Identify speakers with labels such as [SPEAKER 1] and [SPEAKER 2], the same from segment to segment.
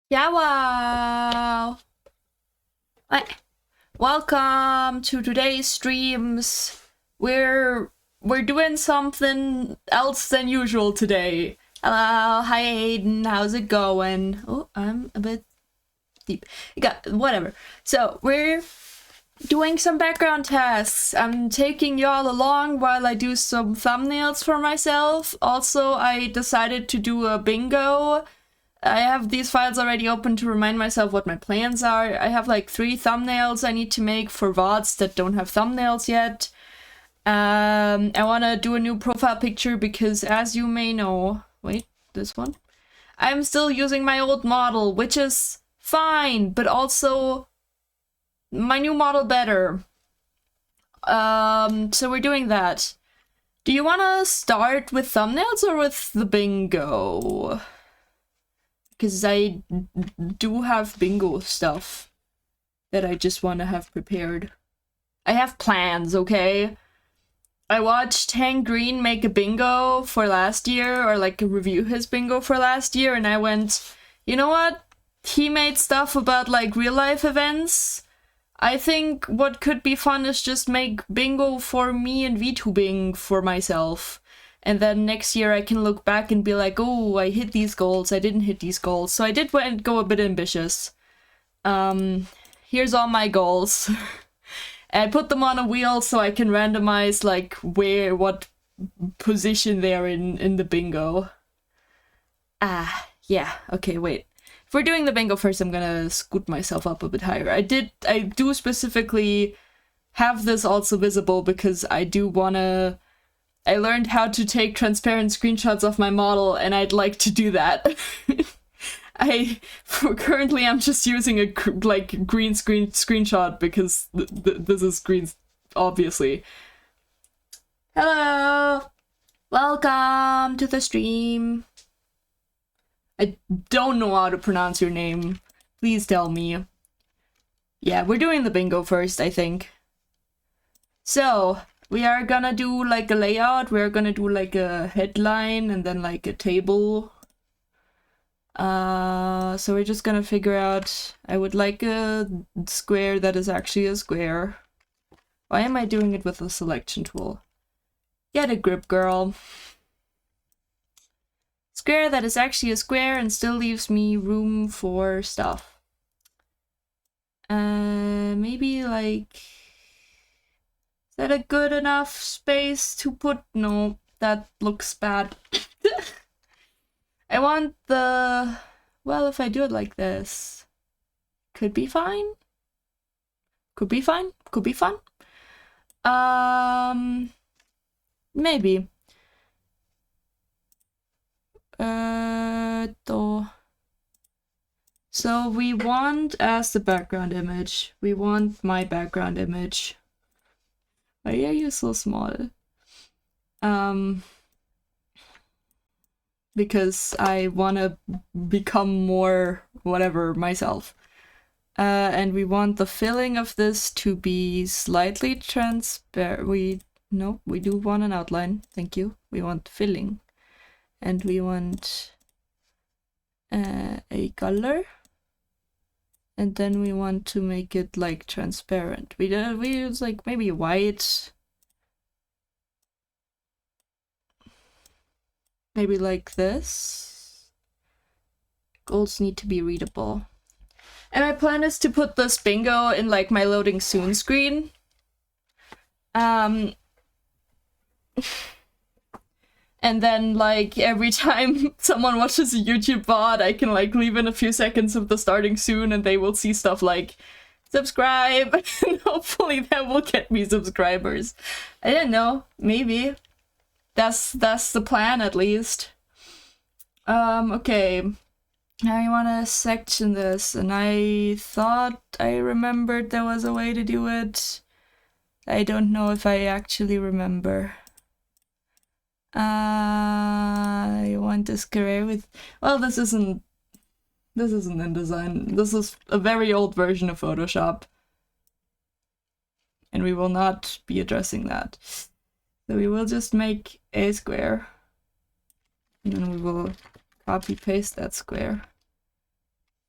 [SPEAKER 1] Yeah, wow. Hi. Welcome to today's streams. We're doing something else than usual today. Hello, hi Aiden, how's it going? Oh, I'm a bit deep. Whatever. So we're doing some background tasks. I'm taking y'all along while I do some thumbnails for myself. Also, I decided to do a bingo. I have these files already open to remind myself what my plans are. I have like 3 thumbnails I need to make for vods that don't have thumbnails yet. I want to do a new profile picture because, as you may know, wait, this one? I'm still using my old model, which is fine, but also my new model better. So we're doing that. Do you want to start with thumbnails or with the bingo? Because I do have bingo stuff that I just want to have prepared. I have plans, okay? I watched Hank Green make a bingo for last year, or like review his bingo for last year, and I went, you know what? He made stuff about like real life events. I think what could be fun is just make bingo for me and VTubing for myself. And then next year I can look back and be like, oh, I hit these goals, I didn't hit these goals. So I did go a bit ambitious. Here's all my goals. I put them on a wheel so I can randomize like what position they're in the bingo. Yeah, okay, wait. If we're doing the bingo first, I'm gonna scoot myself up a bit higher. I do specifically have this also visible because I learned how to take transparent screenshots of my model, and I'd like to do that. Currently I'm just using a green screen screenshot because this is green, obviously. Hello, welcome to the stream. I don't know how to pronounce your name. Please tell me. Yeah, we're doing the bingo first, I think. So we are gonna do like a layout. We're gonna do like a headline and then like a table. So we're just gonna figure out, I would like a square that is actually a square. Why am I doing it with the selection tool? Get a grip, girl. Square that is actually a square and still leaves me room for stuff. Maybe like... Is that a good enough space to put? No, that looks bad. I want the... Well, if I do it like this, could be fine. Could be fine. Could be fun. Maybe. So we want as the background image. We want my background image. Why are you so small? Because I want to become more whatever myself. And we want the filling of this to be slightly transparent. We do want an outline. Thank you. We want filling. And we want a color. And then we want to make it like transparent. We use like maybe white. Maybe like this. Goals need to be readable. And my plan is to put this bingo in like my loading soon screen. And then like every time someone watches a YouTube VOD, I can like leave in a few seconds of the starting soon and they will see stuff like subscribe. And hopefully that will get me subscribers. I don't know, maybe. That's the plan at least. Okay. Now I want to section this, and I thought I remembered there was a way to do it. I don't know if I actually remember. I want a square with... Well, this isn't in InDesign. This is a very old version of Photoshop. And we will not be addressing that. So we will just make a square. And then we will copy paste that square.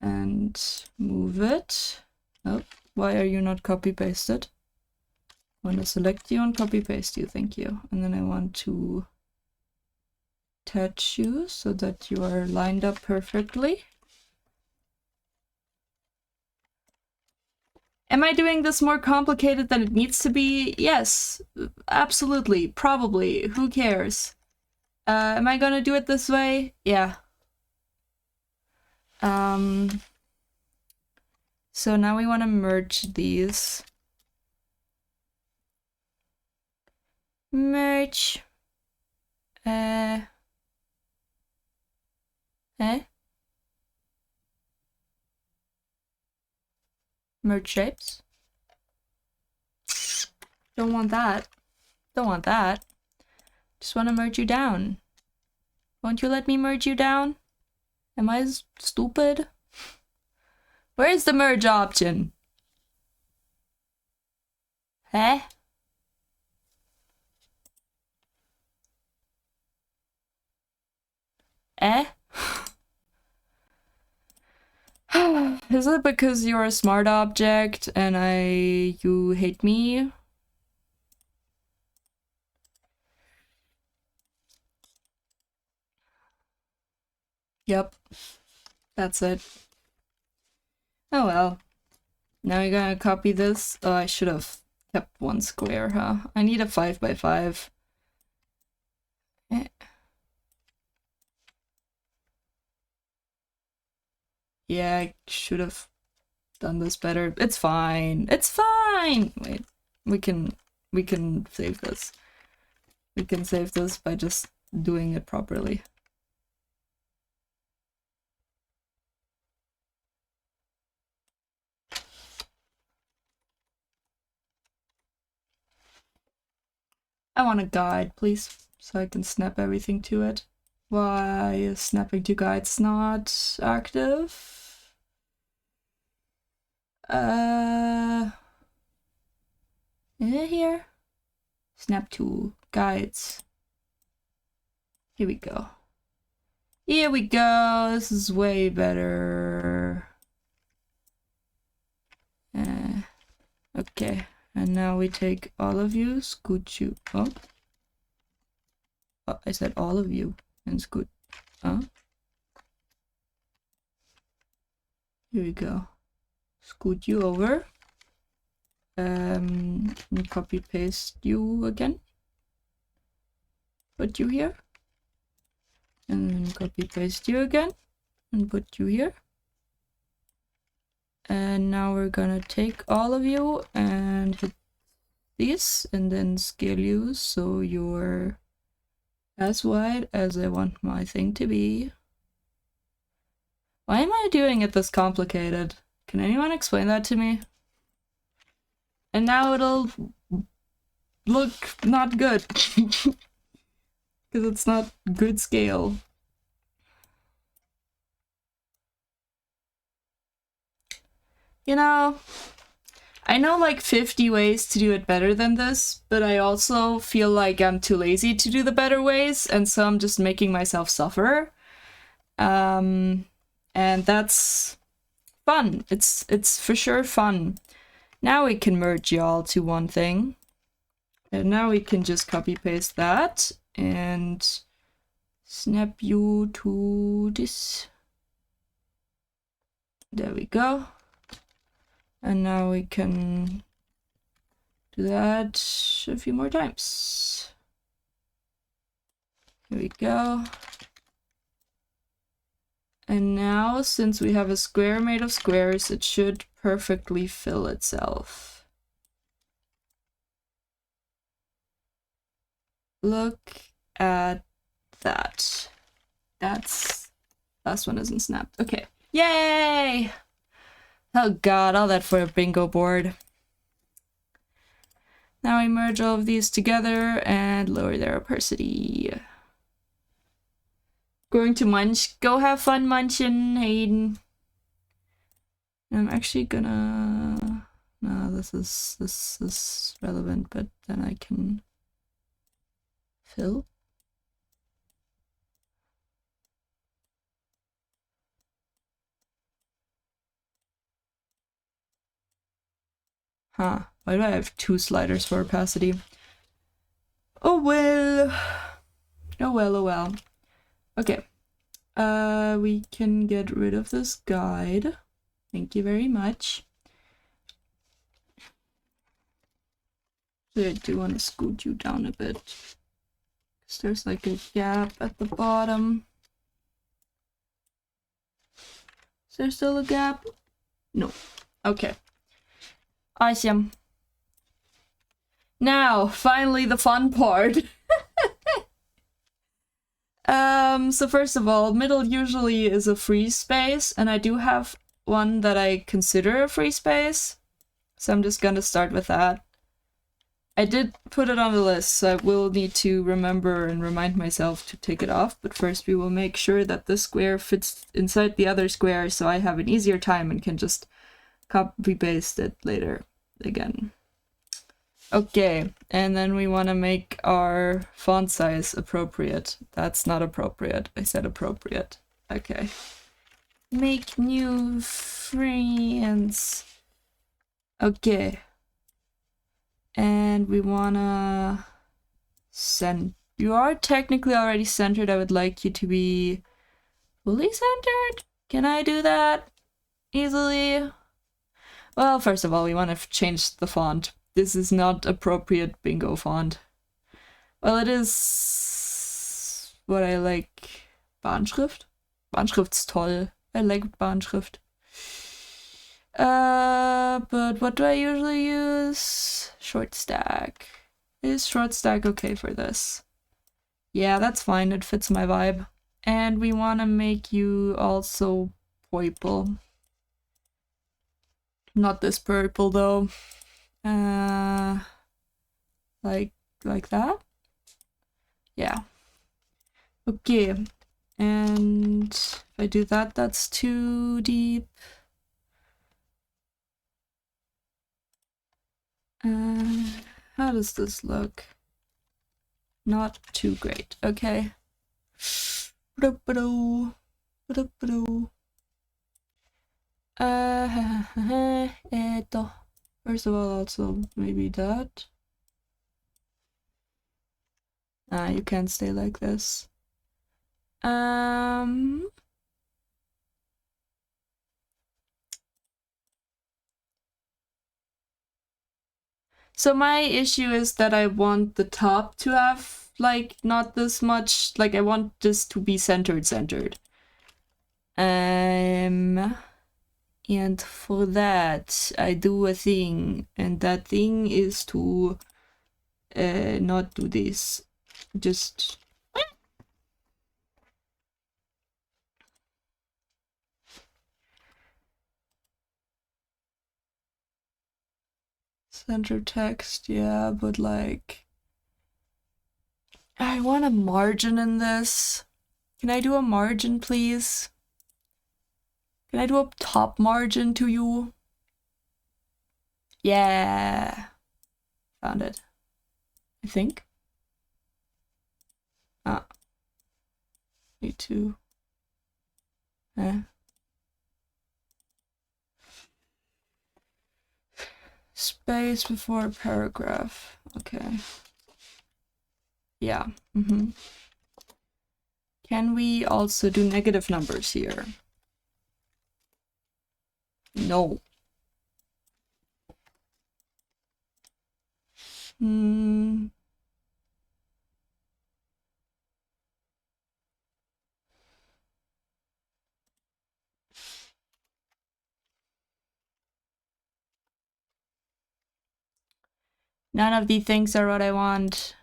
[SPEAKER 1] and move it. Oh, why are you not copy pasted? I want to select you and copy paste you, thank you. And then I want to attach you so that you are lined up perfectly. Am I doing this more complicated than it needs to be? Yes, absolutely, probably, who cares? Am I gonna do it this way? Yeah. So now we want to merge these. Merge. Merge shapes. Don't want that. Don't want that. Just want to merge you down. Won't you let me merge you down? Am I stupid? Where's the merge option? Eh? Eh? Is it because you're a smart object and you hate me? Yep. That's it. Oh well. Now we're gonna copy this. Oh, I should have kept one square, huh? I need a 5x5. Yeah, I should have done this better. It's fine. It's fine. Wait, we can save this. We can save this by just doing it properly. I want a guide, please, so I can snap everything to it. Why is snapping to guides not active? Is it here? Snap to guides. Here we go. Here we go. This is way better. Okay. And now we take all of you, scoot you up. Oh, I said all of you and scoot up. Here we go. Scoot you over. And copy paste you again. Put you here. And then copy paste you again. And put you here. And now we're gonna take all of you and hit these and then scale you so you're as wide as I want my thing to be. Why am I doing it this complicated? Can anyone explain that to me? And now it'll look not good. Because it's not good scale. You know, I know like 50 ways to do it better than this, but I also feel like I'm too lazy to do the better ways, and so I'm just making myself suffer. And that's fun. It's for sure fun. Now we can merge y'all to one thing. And now we can just copy paste that and snap you to this. There we go. And now we can do that a few more times. Here we go. And now, since we have a square made of squares, it should perfectly fill itself. Look at that. That's... last one isn't snapped. Okay. Yay! Oh god, all that for a bingo board. Now I merge all of these together and lower their opacity. Going to munch. Go have fun munching, Hayden. I'm actually gonna... no, this is relevant, but then I can fill. Huh. Why do I have 2 sliders for opacity? Oh well. Oh well, oh well. Okay. We can get rid of this guide. Thank you very much. So I do want to scoot you down a bit. Because there's like a gap at the bottom. Is there still a gap? No. Okay. Awesome. Now, finally the fun part. So first of all, middle usually is a free space, and I do have one that I consider a free space. So I'm just gonna start with that. I did put it on the list, so I will need to remember and remind myself to take it off, but first we will make sure that this square fits inside the other square so I have an easier time and can just copy-paste it later again. Okay, and then we want to make our font size appropriate. That's not appropriate. I said appropriate. Okay. Make new friends. Okay. And we wanna send. You are technically already centered. I would like you to be fully centered. Can I do that easily? Well, first of all, we want to change the font. This is not appropriate bingo font. Well, it is what I like. Bahnschrift? Bahnschrift's toll. I like Bahnschrift. But what do I usually use? Short stack. Is short stack okay for this? Yeah, that's fine. It fits my vibe. And we want to make you also purple. Not this purple though. Like that? Yeah. Okay. And if I do that, that's too deep. How does this look? Not too great. Okay. First of all, also maybe that. You can't stay like this. So my issue is that I want the top to have, like, not this much, like, I want this to be centered. And for that, I do a thing, and that thing is to not do this. Just... Center text, yeah, but like... I want a margin in this. Can I do a margin, please? Can I do a top margin to you? Yeah. Found it. I think. Need to... Space before a paragraph. Okay. Yeah. Can we also do negative numbers here? No. None of these things are what I want.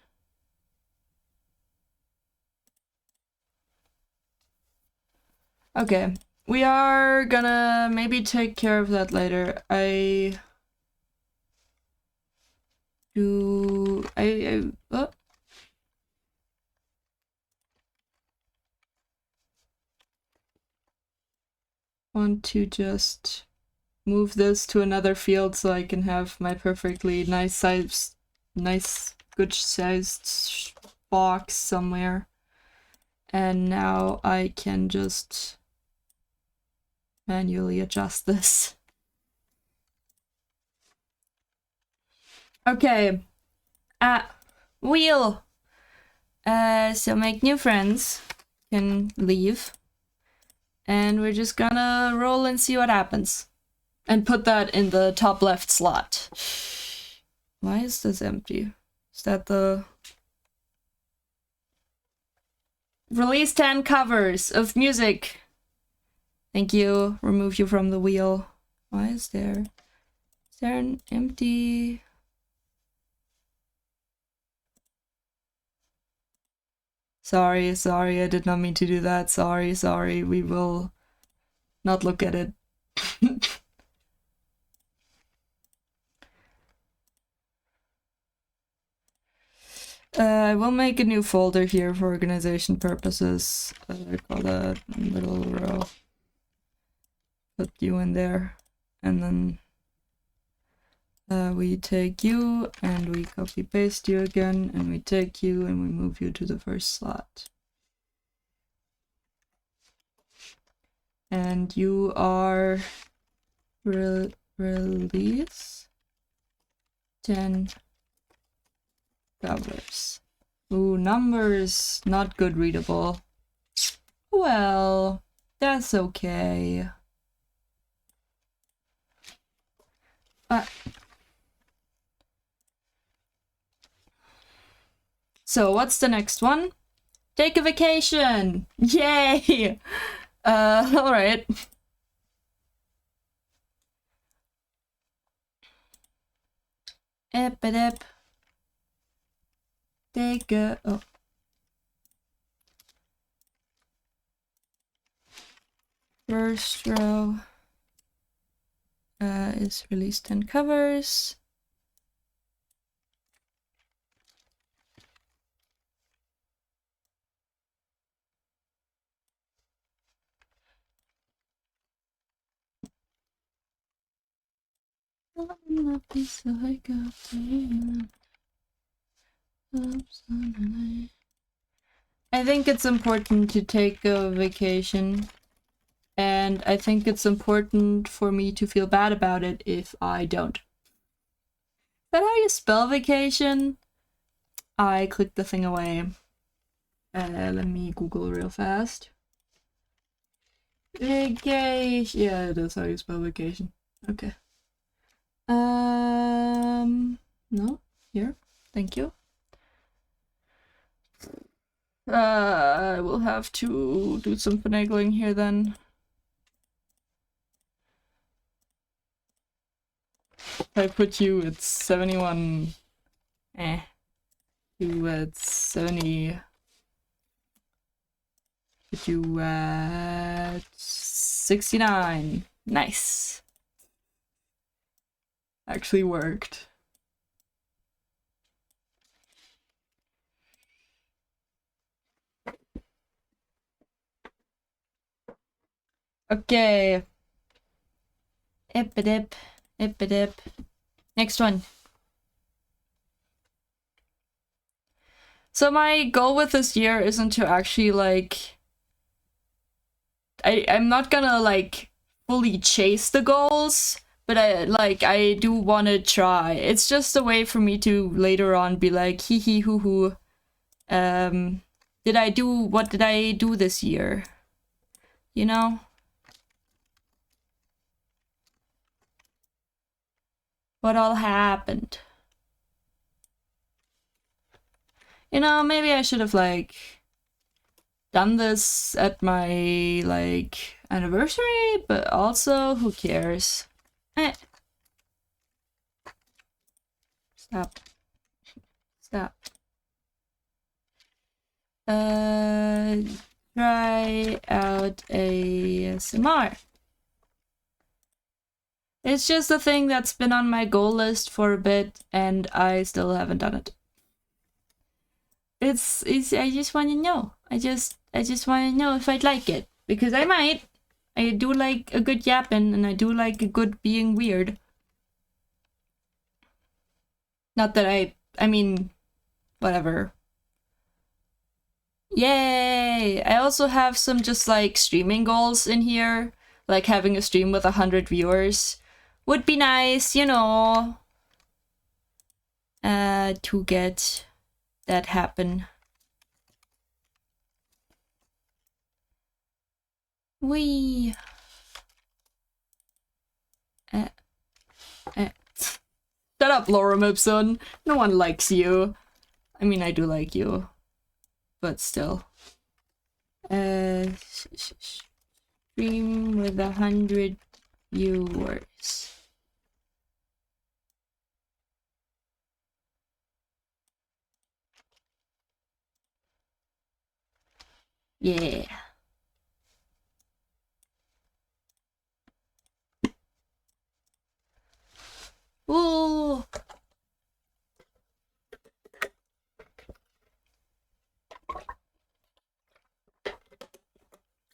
[SPEAKER 1] Okay, we are gonna maybe take care of that later. I want to just move this to another field so I can have my perfectly nice good sized box somewhere. And now I can just manually adjust this. Okay. Wheel. So make new friends. Can leave. And we're just gonna roll and see what happens. And put that in the top left slot. Why is this empty? Is that the... Release 10 covers of music. Thank you. Remove you from the wheel. Why is there... Is there an empty... Sorry, I did not mean to do that. Sorry, we will not look at it. I will make a new folder here for organization purposes. I call that little row. Put you in there, and then we take you and we copy paste you again, and we take you and we move you to the first slot. And you are release 10 covers. Ooh, numbers not good readable. Well, that's okay. So what's the next one? Take a vacation! Yay! Alright. Ep. Take a... Oh. First row is release 10 covers. I think it's important to take a vacation, and I think it's important for me to feel bad about it if I don't. Is that how you spell vacation? I clicked the thing away. Let me Google real fast. Vacation. Yeah, that's how you spell vacation. Okay. No, here. Thank you. I will have to do some finagling here then. If I put you at 71. You at 70. Put you at 69. Nice. Actually worked. Okay. Ipidip. Next one. So my goal with this year isn't to actually like... I'm not gonna like fully chase the goals, but I do want to try. It's just a way for me to later on be like, hee hee hoo hoo. What did I do this year? You know? What all happened? You know, maybe I should have like done this at my like anniversary, but also who cares? Stop. Try out ASMR. It's just a thing that's been on my goal list for a bit, and I still haven't done it. It's I just want to know. I just want to know if I'd like it, because I might. I do like a good yapping, and I do like a good being weird. Not that I mean, whatever. Yay! I also have some just like streaming goals in here, like having a stream with 100 viewers would be nice, you know. to get that happen. Wee. Shut up, Lorem Ipsum. No one likes you. I mean, I do like you, but still. Stream with 100 viewers. Yeah. Ooh.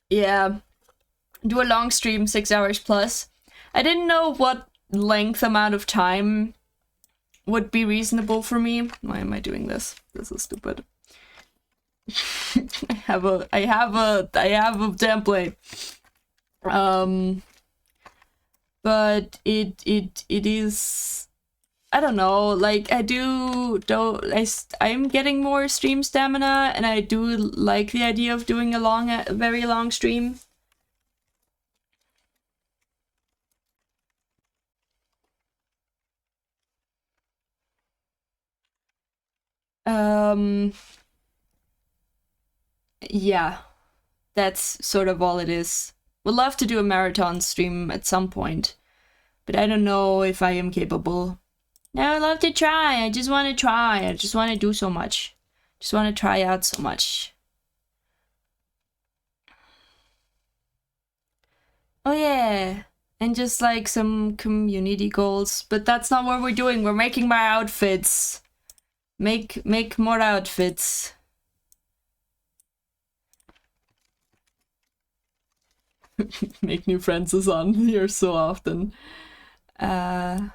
[SPEAKER 1] Yeah. Do a long stream, 6 hours plus. I didn't know what length amount of time would be reasonable for me. Why am I doing this? This is stupid. I have a template. But it is, I don't know, like I'm getting more stream stamina, and I do like the idea of doing a very long stream. Yeah, that's sort of all it is. Would love to do a marathon stream at some point, but I don't know if I am capable. I would love to try. I just want to try. I just want to do so much. Just want to try out so much. Oh yeah, and just like some community goals, but that's not what we're doing. We're making more outfits. Make more outfits. Make new friends is on here so often. Up.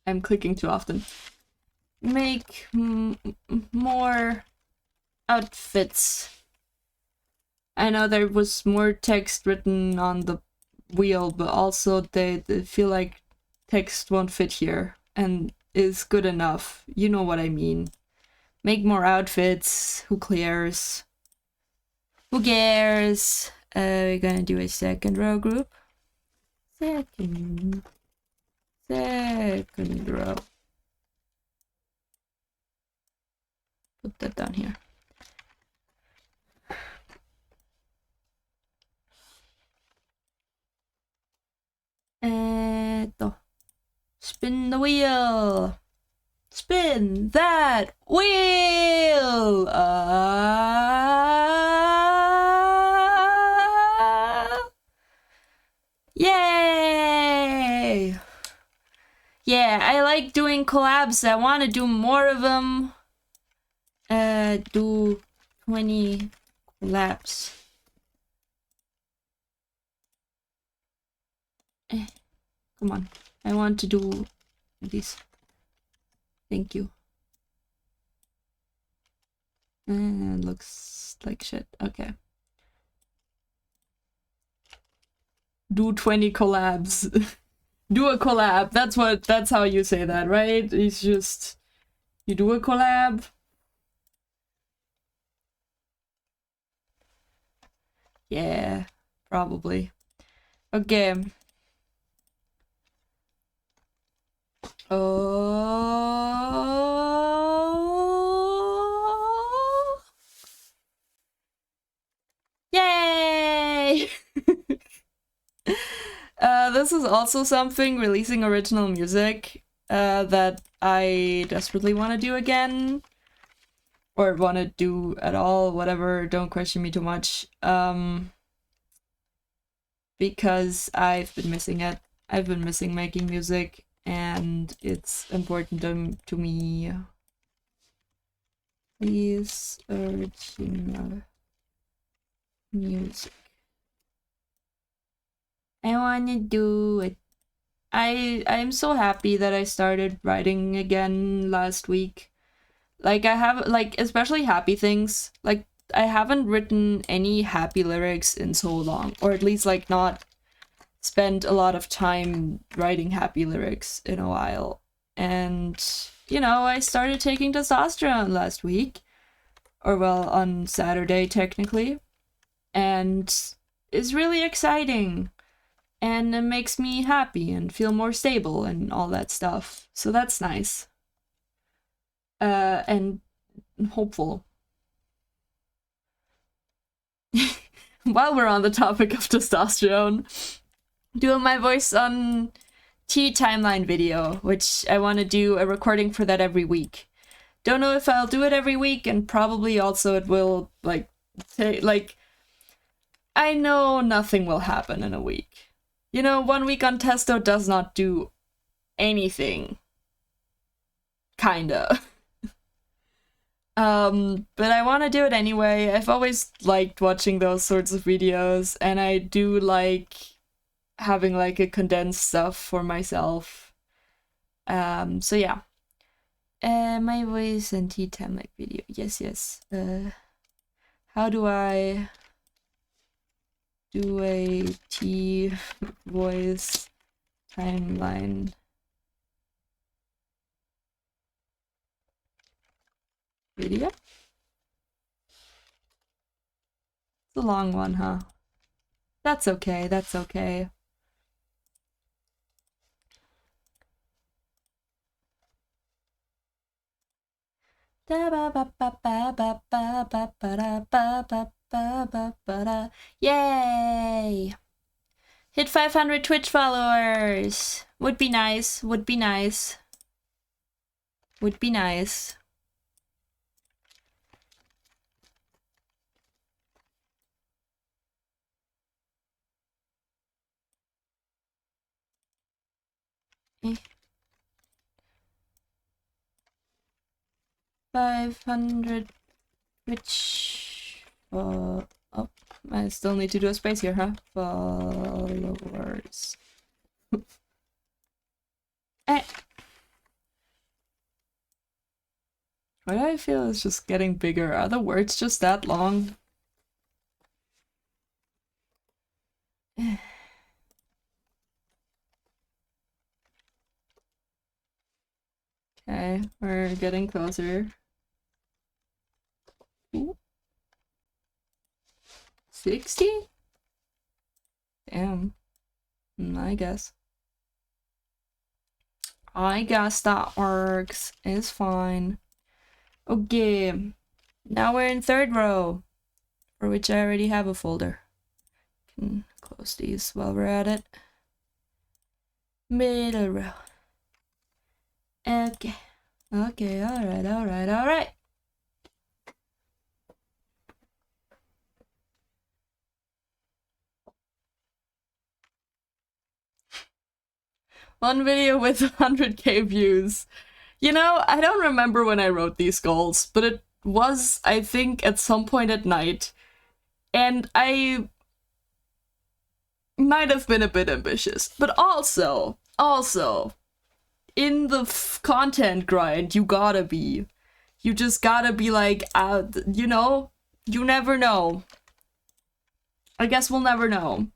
[SPEAKER 1] I'm clicking too often. Make more outfits. I know there was more text written on the wheel, but also they feel like text won't fit here and is good enough. You know what I mean. Make more outfits. Who cares? Who cares? We're gonna do a second row group. Second row. Put that down here. Spin the wheel. Spin that wheel. Yay! Yeah, I like doing collabs. I want to do more of them. Do 20 collabs. Come on. I want to do this. Thank you. Looks like shit. Okay. Do 20 collabs. Do a collab. That's how you say that, right? It's just, you do a collab. Yeah, probably. Okay. Oh. Yay! This is also something, releasing original music, that I desperately want to do again. Or want to do at all, whatever, don't question me too much. Because I've been missing it. I've been missing making music, and it's important to me. Please, original music. I wanna do it. I'm so happy that I started writing again last week. Like, I have, like, especially happy things. Like, I haven't written any happy lyrics in so long, or at least like not spent a lot of time writing happy lyrics in a while. And, you know, I started taking testosterone last week, or well, on Saturday technically, and it's really exciting. And it makes me happy and feel more stable and all that stuff. So that's nice. And hopeful. While we're on the topic of testosterone, doing my voice on T timeline video, which I want to do a recording for that every week. Don't know if I'll do it every week, and probably also it will, like, I know nothing will happen in a week. You know, 1 week on testo does not do anything. Kinda. But I want to do it anyway. I've always liked watching those sorts of videos, and I do like having like a condensed stuff for myself. So yeah. My voice and tea time like video. Yes. How do I do a tea voice timeline video? It's a long one, huh? That's okay, that's okay. Yay! Hit 500 Twitch followers! Would be nice, would be nice. Would be nice. Eh. 500 Twitch. Oh, I still need to do a space here, huh? Followers. Eh. Why do I feel it's just getting bigger? Are the words just that long? Okay, we're getting closer. Ooh. 60? Damn. I guess. I guess that works. It's fine. Okay. Now we're in third row, for which I already have a folder. Can close these while we're at it. Middle row. Okay. Okay, alright. One video with 100k views. You know, I don't remember when I wrote these goals, but it was, I think, at some point at night. And I might have been a bit ambitious. But also, in the content grind, you gotta be. You just gotta be like, you know, you never know. I guess we'll never know.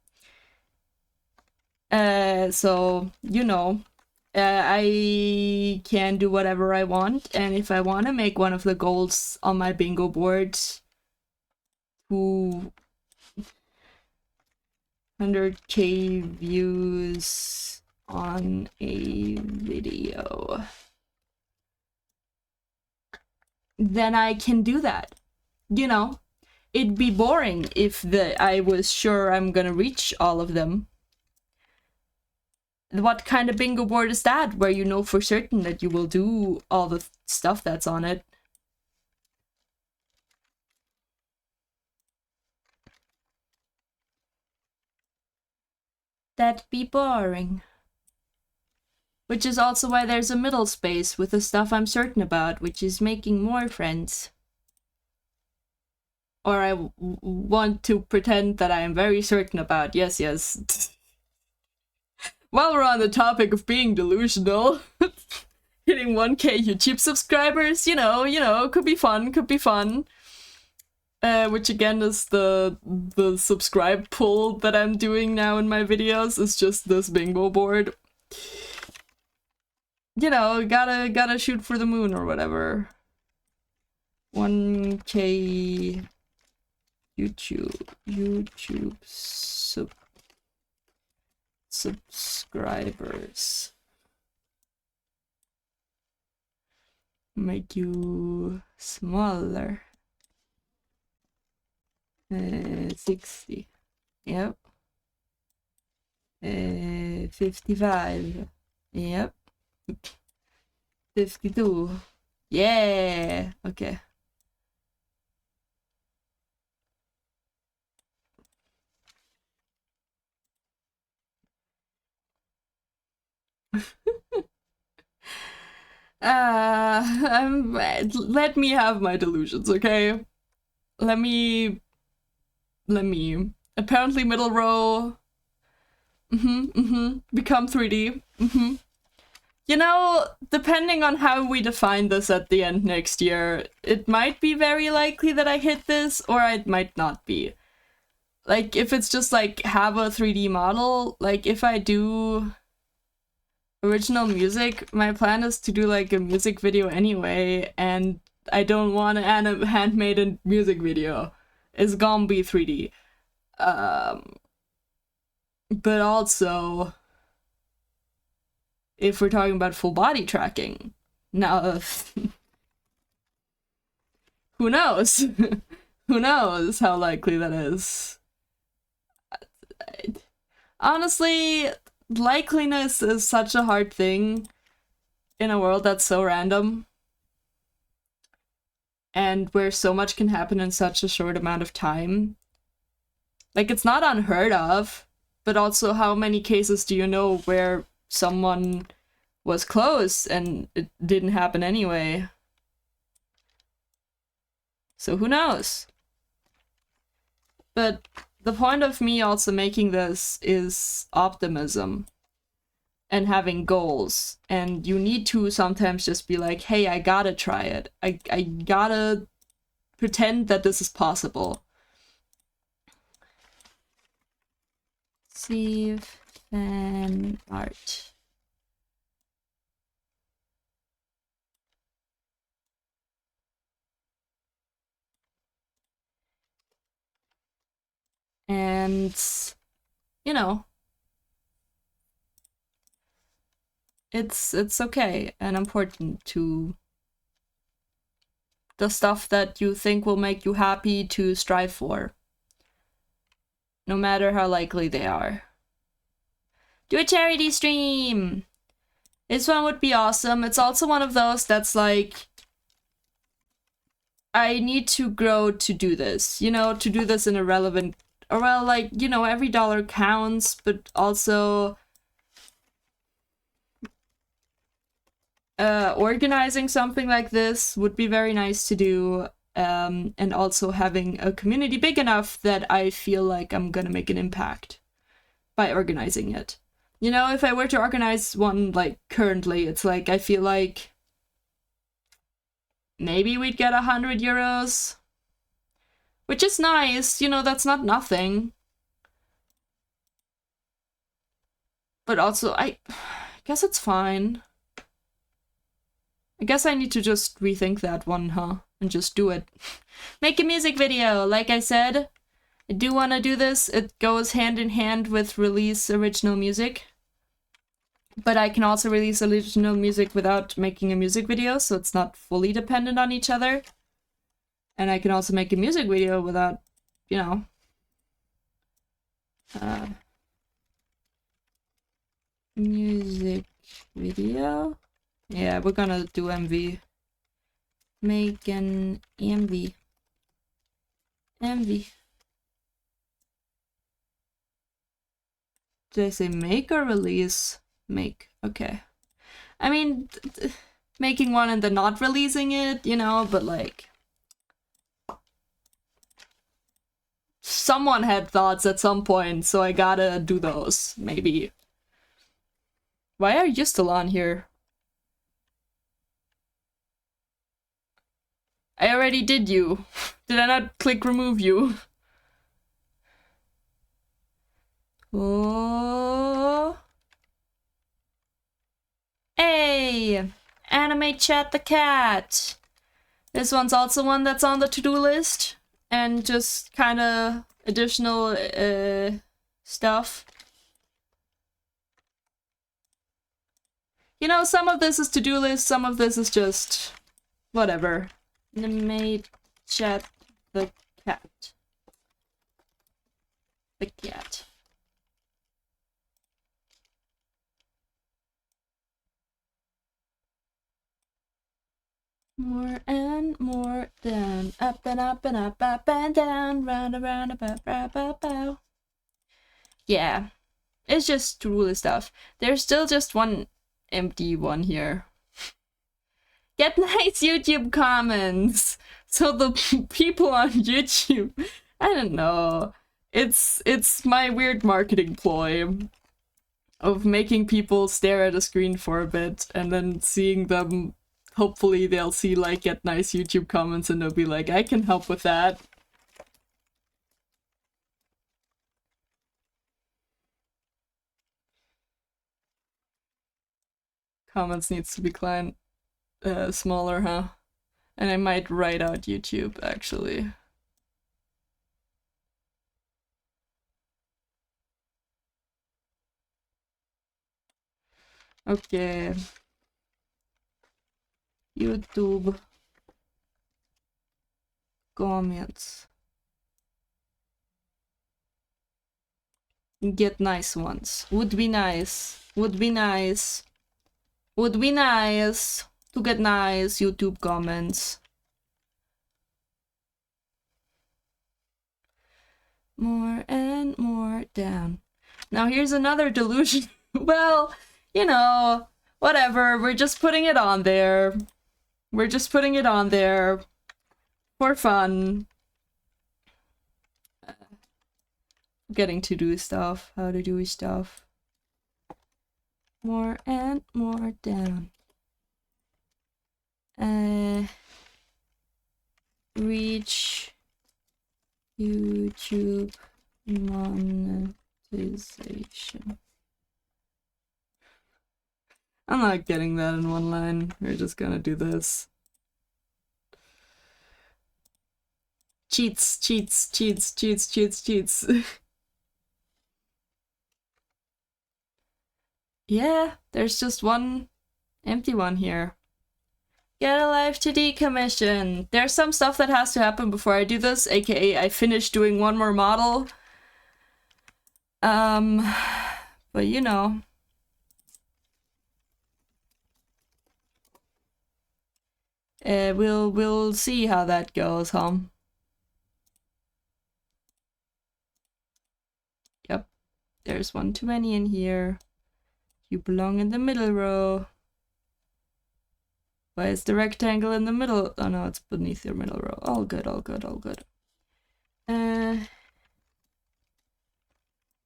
[SPEAKER 1] So, you know, I can do whatever I want, and if I want to make one of the goals on my bingo board to 100k views on a video, then I can do that. You know, it'd be boring if I was sure I'm gonna reach all of them. What kind of bingo board is that, where you know for certain that you will do all the stuff that's on it? That'd be boring. Which is also why there's a middle space with the stuff I'm certain about, which is making more friends. Or I want to pretend that I am very certain about. Yes. While we're on the topic of being delusional, hitting 1k YouTube subscribers, you know, could be fun. which again is the subscribe pull that I'm doing now in my videos, is just this bingo board. You know, gotta shoot for the moon or whatever. 1K YouTube subscribers. Make you smaller. 60. Yep. 55. Yep. 52. Yeah. Okay. Let me have my delusions, okay? Let me. Apparently middle row. Become 3D. You know, depending on how we define this at the end next year, it might be very likely that I hit this, or it might not be. Like, if it's just like, have a 3D model, like, if I do original music, my plan is to do like a music video anyway, and I don't want a handmade music video. It's gonna be 3D. But also, if we're talking about full body tracking, now, who knows? Who knows how likely that is? Honestly, likeliness is such a hard thing in a world that's so random, and where so much can happen in such a short amount of time. Like, it's not unheard of, but also how many cases do you know where someone was close and it didn't happen anyway? So who knows? But the point of me also making this is optimism and having goals. And you need to sometimes just be like, hey, I gotta try it. I gotta pretend that this is possible. Save fan art. And, you know, it's okay and important to the stuff that you think will make you happy to strive for, no matter how likely they are. Do a charity stream! This one would be awesome. It's also one of those that's like, I need to grow to do this, you know, to do this in a relevant, or well, like, you know, every dollar counts, but also organizing something like this would be very nice to do, and also having a community big enough that I feel like I'm gonna make an impact by organizing it. You know, if I were to organize one, like, currently, it's like, I feel like maybe we'd get 100 euros, which is nice, you know, that's not nothing. But also, I guess it's fine. I guess I need to just rethink that one, huh? And just do it. Make a music video! Like I said, I do want to do this. It goes hand in hand with release original music. But I can also release original music without making a music video, so it's not fully dependent on each other. And I can also make a music video without, you know... music video? Yeah, we're gonna do MV. Make an MV. MV. Did I say make or release? Make. Okay. I mean, making one and then not releasing it, you know, but like... someone had thoughts at some point, so I gotta do those, maybe. Why are you still on here? I already did you. Did I not click remove you? Oh. Hey! Animate Chat the cat. This one's also one that's on the to-do list. And just kind of additional stuff. You know, some of this is to-do list, some of this is just whatever. Animate Chat the cat. The cat. More and more down, up and up and up, up and down, round and round, about, bow. Yeah, it's just to-do stuff. There's still just one empty one here. Get nice YouTube comments! So the people on YouTube, I don't know. It's my weird marketing ploy of making people stare at a screen for a bit and then seeing them. Hopefully they'll see, like, get nice YouTube comments and they'll be like, I can help with that. Comments needs to be smaller, huh? And I might write out YouTube, actually. Okay. YouTube comments. Get nice ones. Would be nice. Would be nice. Would be nice to get nice YouTube comments. More and more down. Now here's another delusion. Well, you know, whatever. We're just putting it on there. We're just putting it on there for fun. Getting to do stuff. How to do stuff. More and more down. Reach YouTube monetization. I'm not getting that in one line. We're just gonna do this. Cheats, cheats, cheats, cheats, cheats, cheats. Yeah, there's just one empty one here. Get a life to decommission. There's some stuff that has to happen before I do this, aka I finish doing one more model. But you know. We'll see how that goes, huh? Yep. There's one too many in here. You belong in the middle row. Why is the rectangle in the middle? Oh no, it's beneath your middle row. All good, all good, all good.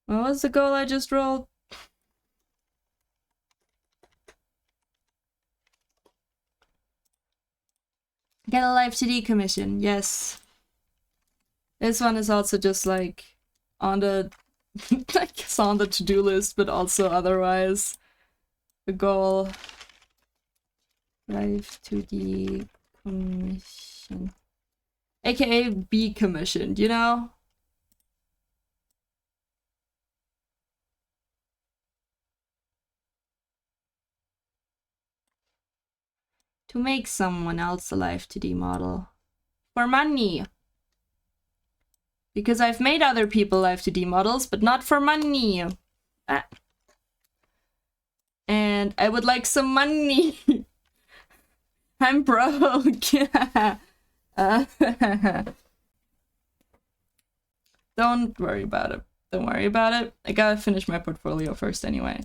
[SPEAKER 1] What was the goal I just rolled? Get a life to decommission, yes. This one is also just like on the I guess on the to-do list, but also otherwise. The goal. Life to decommission. AKA be commissioned, you know? To make someone else a life to D model. For money. Because I've made other people life to D models, but not for money. And I would like some money. I'm broke. Don't worry about it. Don't worry about it. I gotta finish my portfolio first anyway.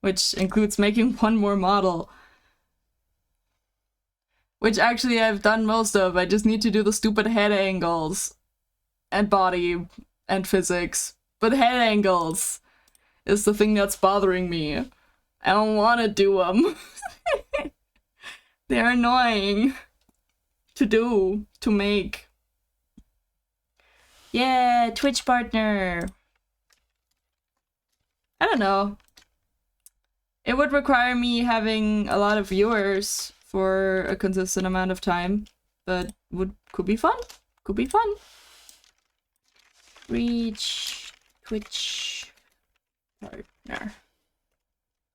[SPEAKER 1] Which includes making one more model. Which actually I've done most of. I just need to do the stupid head angles. And body. And physics. But head angles is the thing that's bothering me. I don't want to do them. They're annoying. to do, to make. Yeah, Twitch partner. I don't know. It would require me having a lot of viewers for a consistent amount of time, but could be fun. Could be fun. Reach Twitch partner.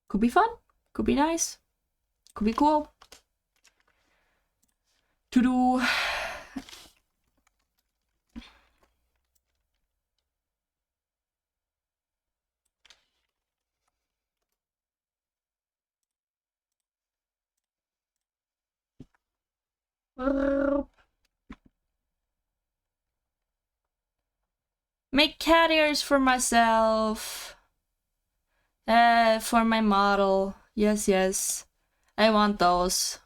[SPEAKER 1] Could be fun. Could be nice. Could be cool. To do. Make cat ears for myself. For my model. Yes, yes. I want those.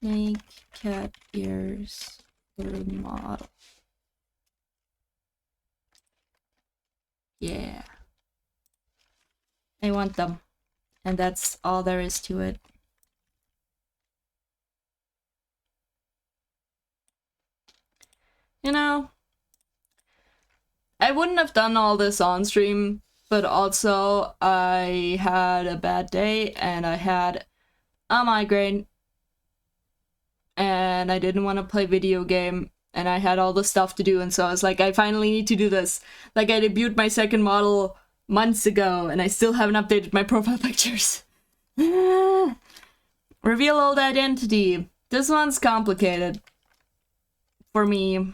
[SPEAKER 1] Make cat ears for the model. Yeah. I want them. And that's all there is to it. You know, I wouldn't have done all this on stream, but also I had a bad day and I had a migraine and I didn't want to play video game and I had all the stuff to do, and so I was like, I finally need to do this. Like, I debuted my second model months ago and I still haven't updated my profile pictures. Reveal old identity. This one's complicated for me.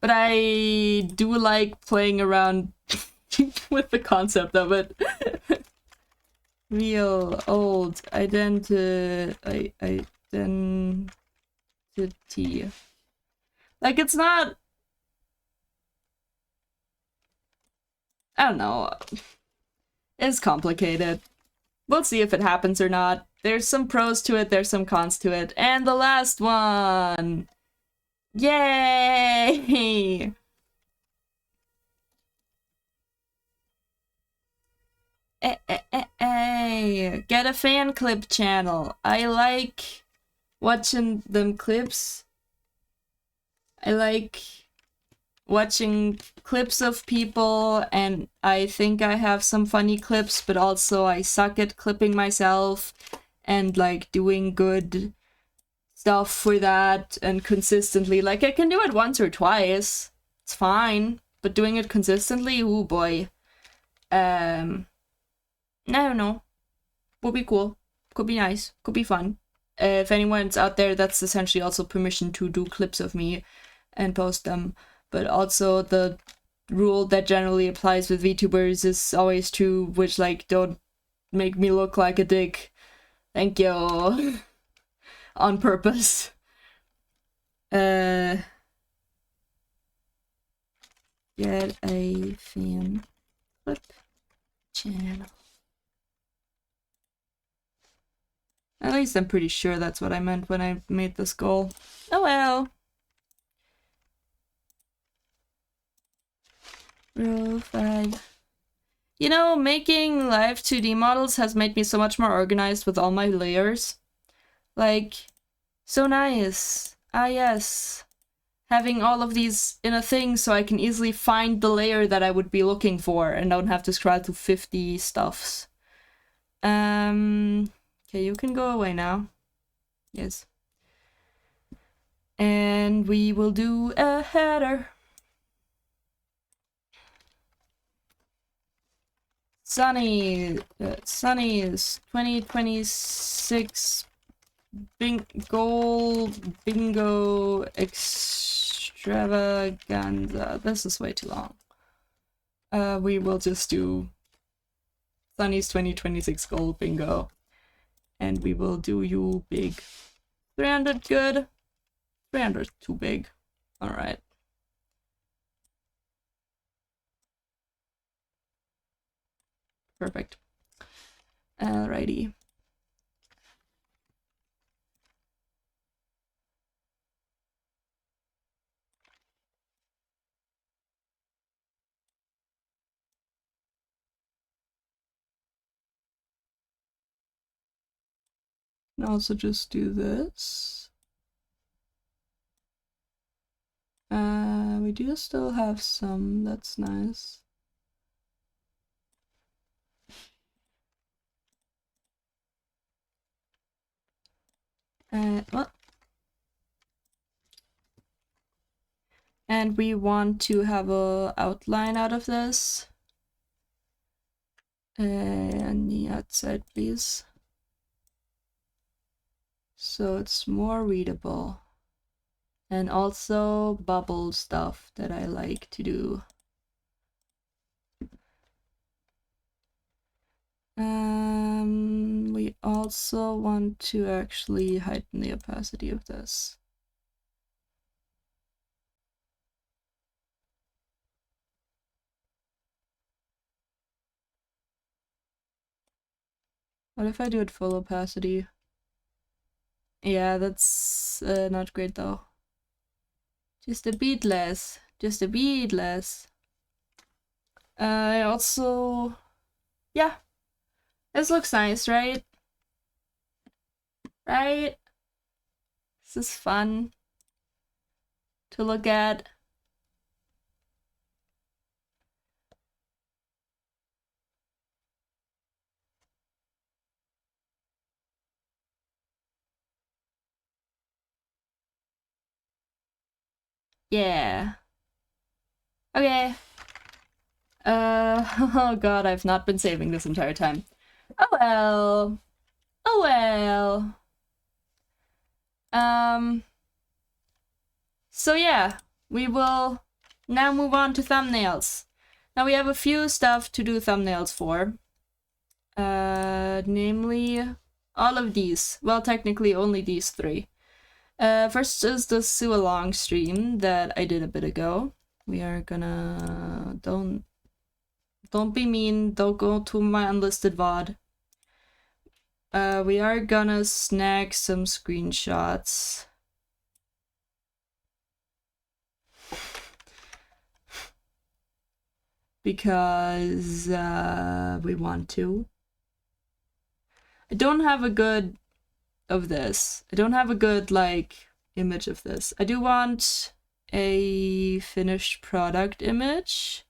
[SPEAKER 1] But I do like playing around with the concept of it. Real old identity. Like, it's not... I don't know. It's complicated. We'll see if it happens or not. There's some pros to it, there's some cons to it. And the last one! Yay! Get a fan clip channel. I like watching them clips. I like watching clips of people, and I think I have some funny clips, but also I suck at clipping myself and like doing good stuff for that and consistently. Like, I can do it once or twice. It's fine. But doing it consistently, oh boy. I don't know. Would be cool. Could be nice. Could be fun. If anyone's out there, that's essentially also permission to do clips of me and post them. But also the rule that generally applies with VTubers is always true, which, like, don't make me look like a dick. Thank you. On purpose. Get a fan clip channel. At least I'm pretty sure that's what I meant when I made this goal. Oh well. Row 5. You know, making live 2D models has made me so much more organized with all my layers. Like, so nice. Ah yes. Having all of these in a thing so I can easily find the layer that I would be looking for and don't have to scroll to 50 stuffs. Okay, you can go away now. Yes. And we will do a header. Sunny's 2026 bingo extravaganza. This is way too long. We will just do Sunny's 2026 goal bingo. And we will do you big. 300 good. 300 too big. Alright. Perfect. Alrighty. And also just do this. We do still have some, that's nice. Well. And we want to have a outline out of this. On the outside, please. So it's more readable. And also bubble stuff that I like to do. We also want to actually heighten the opacity of this. What if I do it full opacity? Yeah, that's not great though. Just a bit less. Just a bit less. Also... Yeah. This looks nice, right? Right? This is fun to look at. Yeah. Okay. Oh god, I've not been saving this entire time. Oh well. Oh well. So yeah, we will now move on to thumbnails. Now we have a few stuff to do thumbnails for. Namely, all of these. Well, technically only these three. First is the Sue Along stream that I did a bit ago. We are gonna... Don't be mean, don't go to my unlisted VOD. We are gonna snag some screenshots. Because we want to. I don't have a good of this. I don't have a good, like, image of this. I do want a finished product image.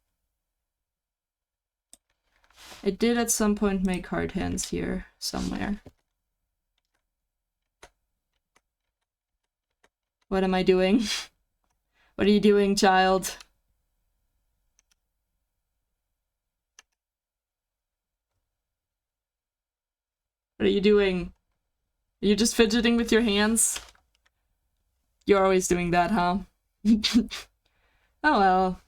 [SPEAKER 1] I did at some point make hard hands here somewhere. What am I doing? What are you doing, child? What are you doing? Are you just fidgeting with your hands? You're always doing that, huh? Oh well.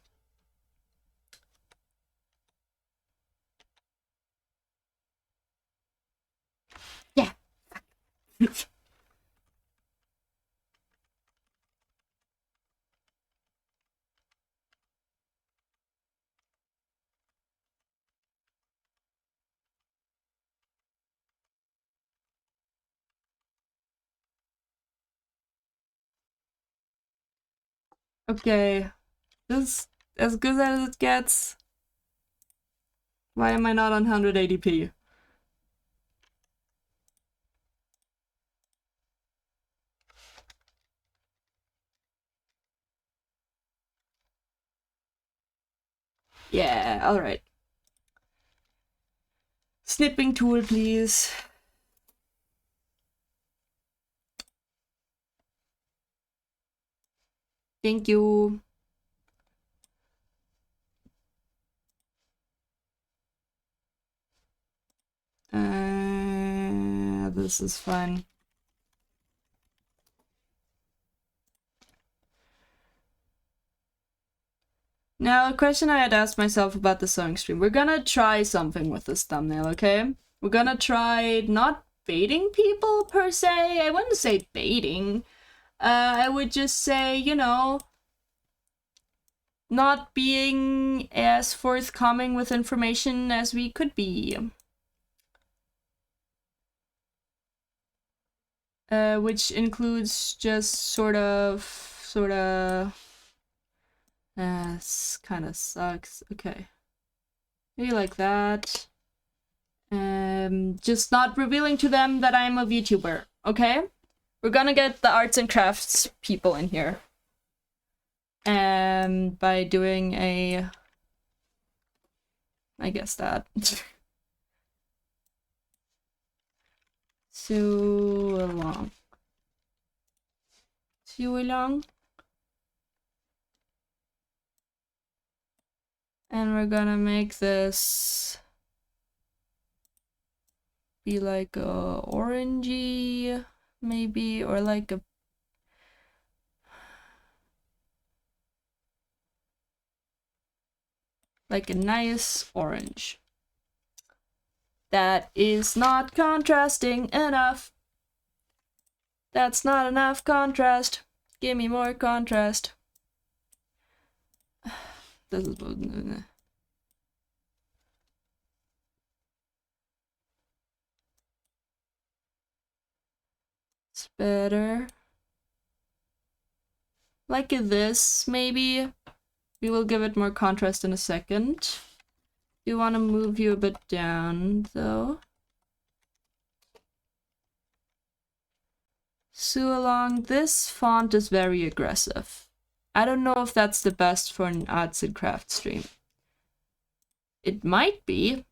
[SPEAKER 1] Yeah. Okay. This as good as it gets. Why am I not on 180p? Yeah, alright. Snipping tool, please. Thank you. This is fun. Now, a question I had asked myself about the sewing stream. We're gonna try something with this thumbnail, okay? We're gonna try not baiting people, per se. I wouldn't say baiting. I would just say, you know, not being as forthcoming with information as we could be. Which includes just sort of... This kind of sucks. Okay. Maybe like that. Just not revealing to them that I'm a VTuber, okay? We're gonna get the arts and crafts people in here. By doing a... I guess that. Too long. Too long. And we're gonna make this be like a orangey, maybe, or like a nice orange. That is not contrasting enough. That's not enough contrast. Give me more contrast. This is it's better. Like this, maybe. We will give it more contrast in a second. You want to move you a bit down, though. So along, this font is very aggressive. I don't know if that's the best for an arts and crafts stream. It might be.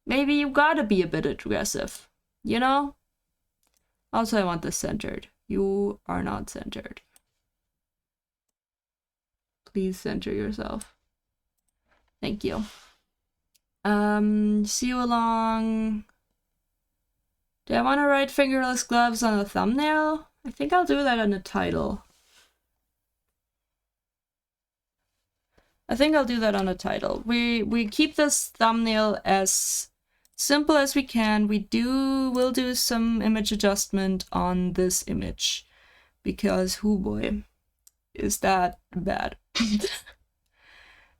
[SPEAKER 1] Maybe you gotta be a bit aggressive, you know? Also, I want this centered. You are not centered. Please center yourself. Thank you. See you along. Do I want to write fingerless gloves on a thumbnail? I think I'll do that on the title. We keep this thumbnail as simple as we can. We'll do some image adjustment on this image because, oh boy, is that bad.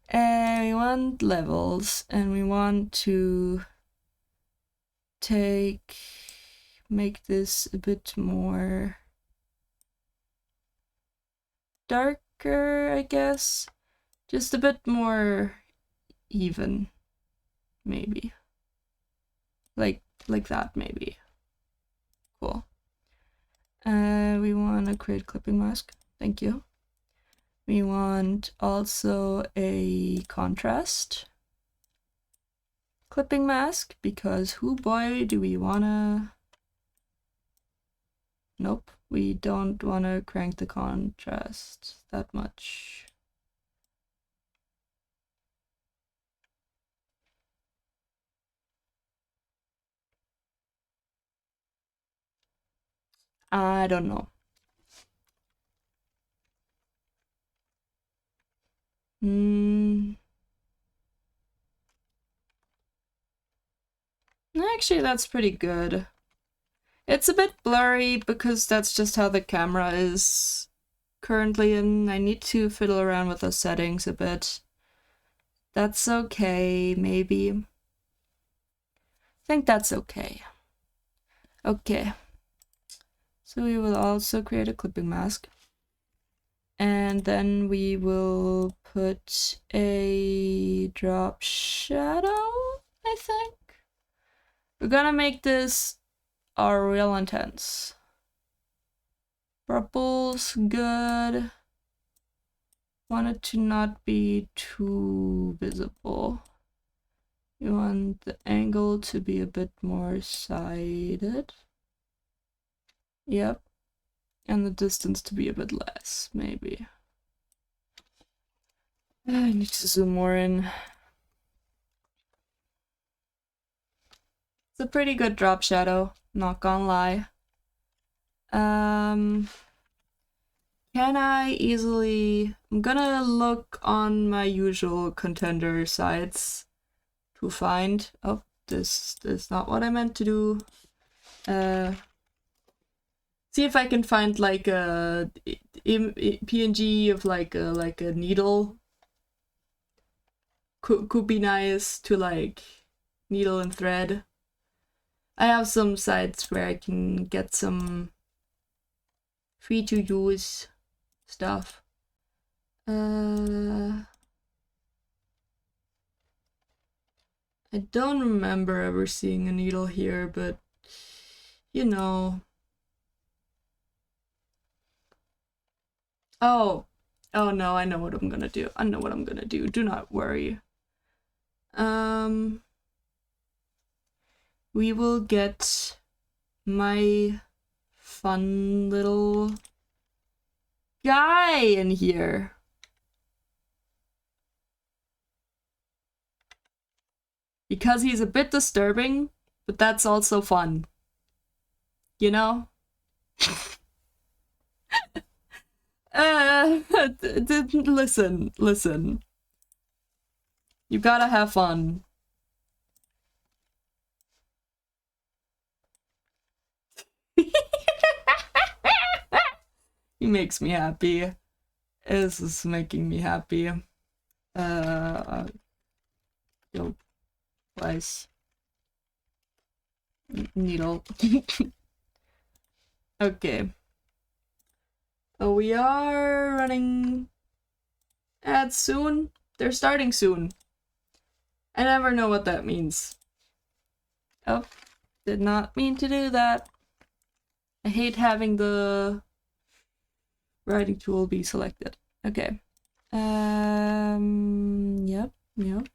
[SPEAKER 1] And we want levels, and we want to make this a bit more darker, I guess. Just a bit more even, maybe. Like that, maybe. Cool. We want to create clipping mask. Thank you. We want also a contrast clipping mask, because oh boy, do we wanna... Nope, we don't wanna crank the contrast that much. I don't know. Actually, that's pretty good. It's a bit blurry because that's just how the camera is currently, and I need to fiddle around with the settings a bit. That's okay, maybe. I think that's okay. Okay. So we will also create a clipping mask. And then we will put a drop shadow, I think. We're gonna make this our real intense. Purple's good. Want it to not be too visible. You want the angle to be a bit more sided. Yep. And the distance to be a bit less, maybe. I need to zoom more in. It's a pretty good drop shadow, not gonna lie. Can I easily... I'm gonna look on my usual contender sites to find... Oh, this is not what I meant to do. See if I can find like a PNG of like a needle. Could be nice to like needle and thread. I have some sites where I can get some free to use stuff. I I don't remember ever seeing a needle here, but you know. Oh no, I know what I'm gonna do. I know what I'm gonna do. Do not worry. We will get my fun little guy in here. Because he's a bit disturbing, but that's also fun. You know? Listen. You gotta have fun. He makes me happy. This is making me happy. Yo, twice. Needle. Okay. Oh, we are running ads soon. They're starting soon. I never know what that means. Oh, did not mean to do that. I hate having the writing tool be selected. Okay. Yep. Yep.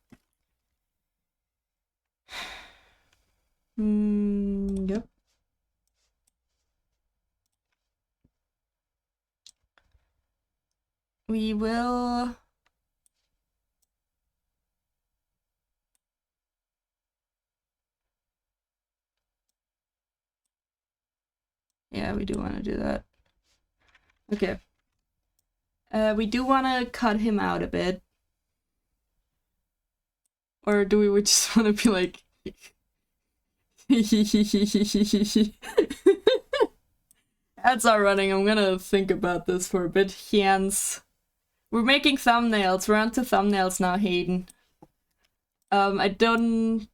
[SPEAKER 1] We will... Yeah, we do want to do that. Okay. We do want to cut him out a bit. Or do we just want to be like... Ads are running. I'm gonna think about this for a bit. Hands. We're making thumbnails. We're onto thumbnails now, Hayden. I don't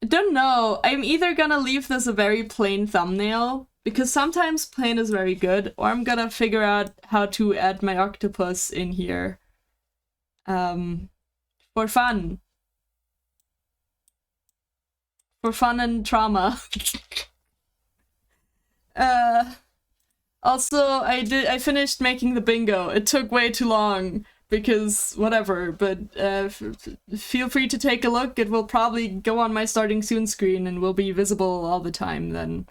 [SPEAKER 1] know. I'm either gonna leave this a very plain thumbnail, because sometimes plain is very good, or I'm gonna figure out how to add my octopus in here. For fun. For fun and trauma. Also, I finished making the bingo. It took way too long, because whatever, but feel free to take a look. It will probably go on my starting soon screen and will be visible all the time then.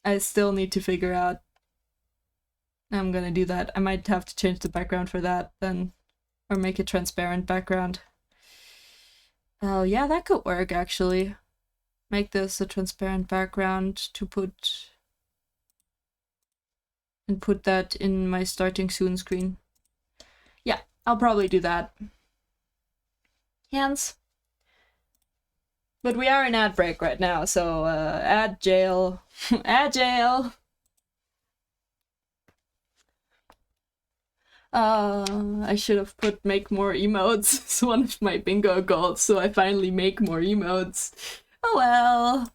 [SPEAKER 1] I still need to figure out. I'm gonna do that. I might have to change the background for that then, or make a transparent background. Oh yeah, that could work actually. Make this a transparent background to put... and put that in my starting soon screen. Yeah, I'll probably do that. Hands. But we are in ad break right now, so ad jail. Ad jail! I should have put make more emotes as one of my bingo goals, so I finally make more emotes. Oh well,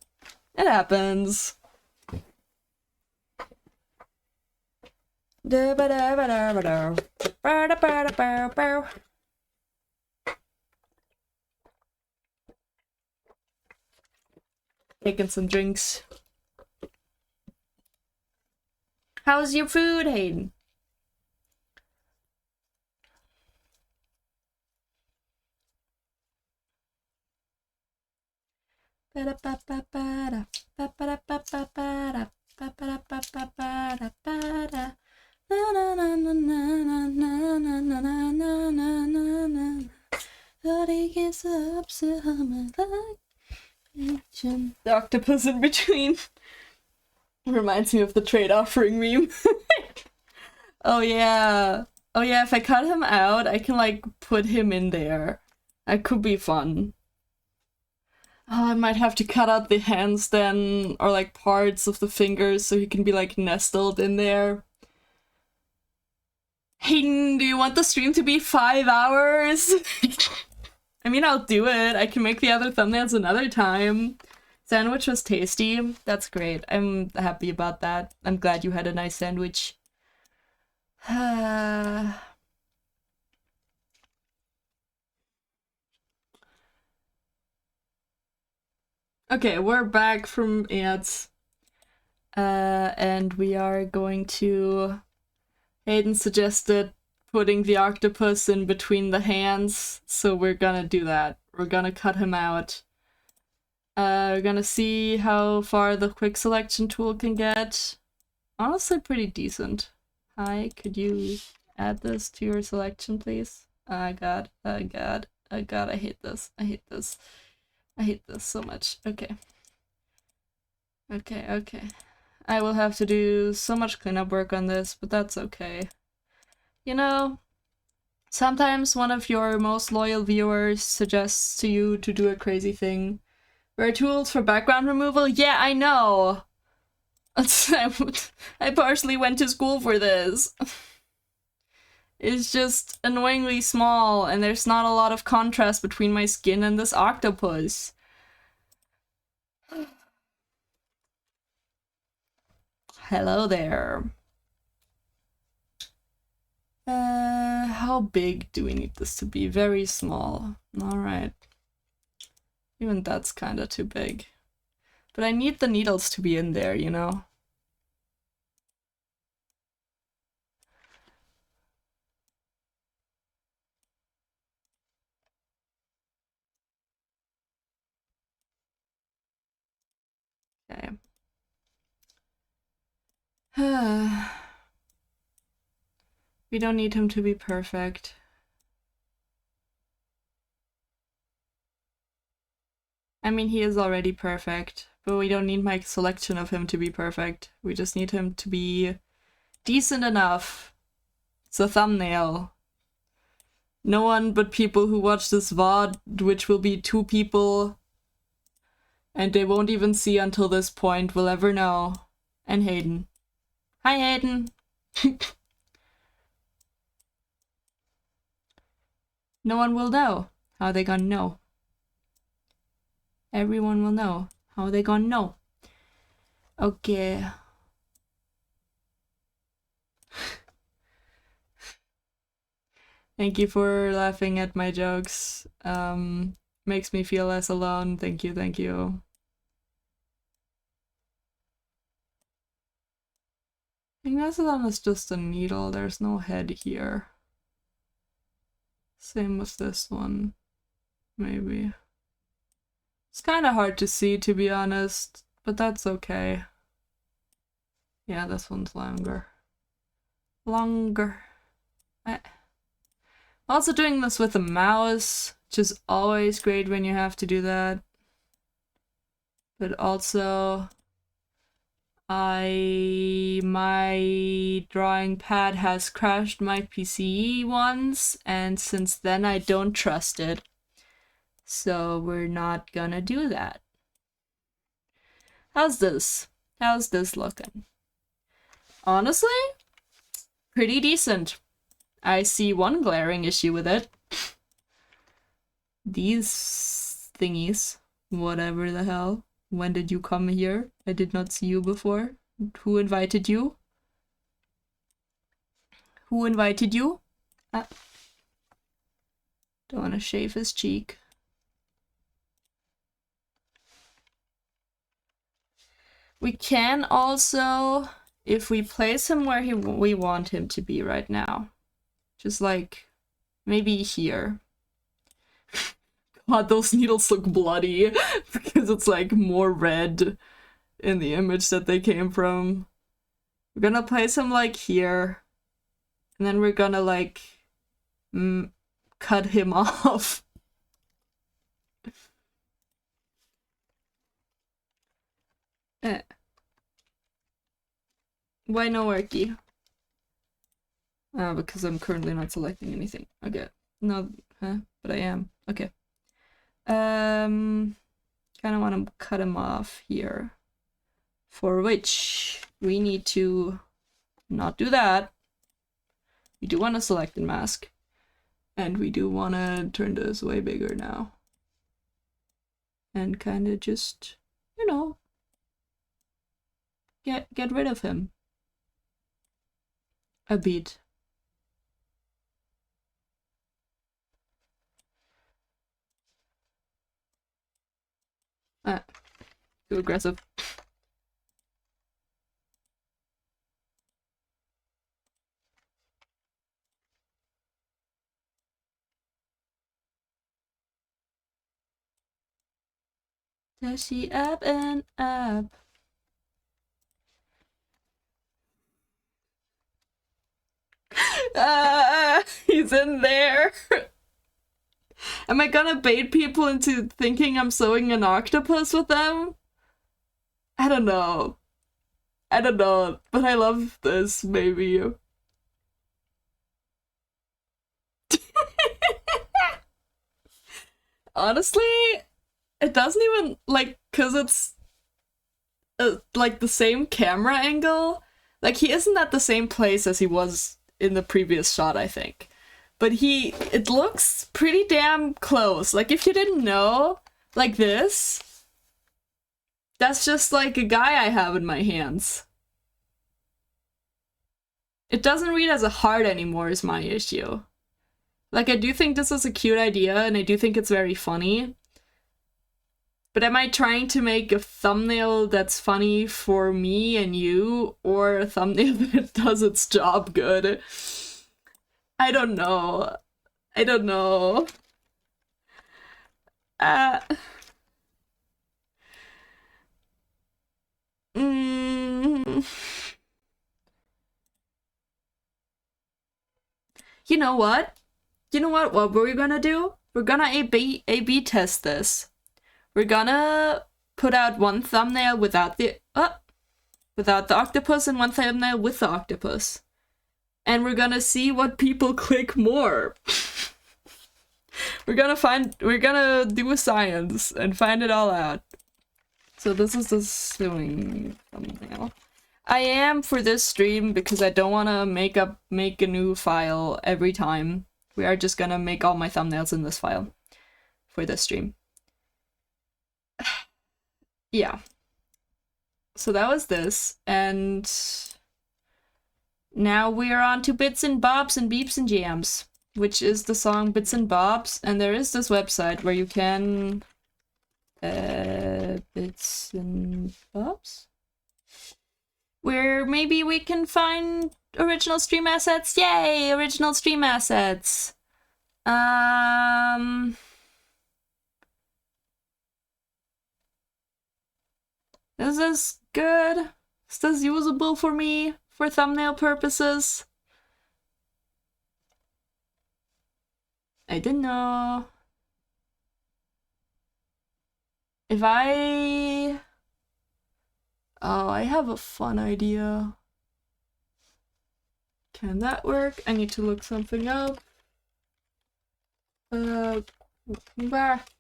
[SPEAKER 1] it happens. Taking some drinks. How's your food, Hayden? The octopus in between. Reminds me of the trade offering meme. Oh yeah. Oh yeah, if I cut him out, I can like put him in there. That could be fun. Oh, I might have to cut out the hands then, or like parts of the fingers so he can be like nestled in there. Hayden, do you want the stream to be 5 hours? I mean, I'll do it. I can make the other thumbnails another time. Sandwich was tasty. That's great. I'm happy about that. I'm glad you had a nice sandwich. Okay, we're back from ads. And we are going to... Hayden suggested putting the octopus in between the hands, so we're gonna do that. We're gonna cut him out. We're gonna see how far the quick selection tool can get. Honestly, pretty decent. Hi, could you add this to your selection, please? Oh god, oh god, oh god, I hate this. I hate this. I hate this so much. Okay. Okay, okay. I will have to do so much cleanup work on this, but that's okay. You know, sometimes one of your most loyal viewers suggests to you to do a crazy thing. Rare tools for background removal? Yeah, I know! I partially went to school for this. It's just annoyingly small, and there's not a lot of contrast between my skin and this octopus. Hello there. How big do we need this to be? Very small. Alright. Even that's kinda too big. But I need the needles to be in there, you know? Okay. We don't need him to be perfect. I mean, he is already perfect, but we don't need my selection of him to be perfect. We just need him to be decent enough. It's a thumbnail. No one but people who watch this VOD, which will be 2 people, and they won't even see until this point, will ever know. And Hayden. Hi, Hayden! No one will know. How are they gonna know? Everyone will know. How are they gonna know? Okay. Thank you for laughing at my jokes. Makes me feel less alone. Thank you, thank you. I think this one is just a needle. There's no head here. Same with this one. Maybe. It's kind of hard to see, to be honest, but that's okay. Yeah, this one's longer. Longer. Also doing this with a mouse, which is always great when you have to do that. But also, my drawing pad has crashed my PC once, and since then I don't trust it. So we're not gonna do that. How's this? How's this looking? Honestly, pretty decent. I see one glaring issue with it. These thingies. Whatever the hell. When did you come here? I did not see you before. Who invited you? Who invited you? Don't want to shave his cheek. We can also, if we place him where we want him to be right now, just like maybe here. God, those needles look bloody because it's like more red in the image that they came from. We're gonna place him like here, and then we're gonna like cut him off. Why no worky? Because I'm currently not selecting anything. Okay. No, huh? But I am. Okay. Kind of want to cut him off here. For which we need to not do that. We do want to select and mask. And we do want to turn this way bigger now. And kind of just, you know, get rid of him. A bit. Too aggressive. Dashi up and up. He's in there. Am I gonna bait people into thinking I'm sewing an octopus with them? I don't know. I don't know, but I love this, maybe. Honestly, it doesn't even, like, cause it's, like, the same camera angle. Like, he isn't at the same place as he was in the previous shot, I think. But it looks pretty damn close. Like, if you didn't know, like this, that's just like a guy I have in my hands. It doesn't read as a heart anymore is my issue. Like, I do think this is a cute idea, and I do think it's very funny. But am I trying to make a thumbnail that's funny for me and you, or a thumbnail that does its job good? I don't know. I don't know. Mm. You know what? You know what we're gonna do? We're gonna A/B test this. We're gonna put out one thumbnail without the octopus and one thumbnail with the octopus. And we're gonna see what people click more. We're gonna do a science and find it all out. So this is the sewing thumbnail. I am for this stream because I don't want to make a new file every time. We are just gonna make all my thumbnails in this file for this stream. Yeah. So that was this, and now we are on to Bits and Bobs and Beeps and Jams, which is the song Bits and Bobs, and there is this website where you can Bits and Bobs? Where maybe we can find original stream assets. Yay! Original stream assets. Is this good? Is this usable for me for thumbnail purposes? I don't know. If Oh, I have a fun idea. Can that work? I need to look something up. Back.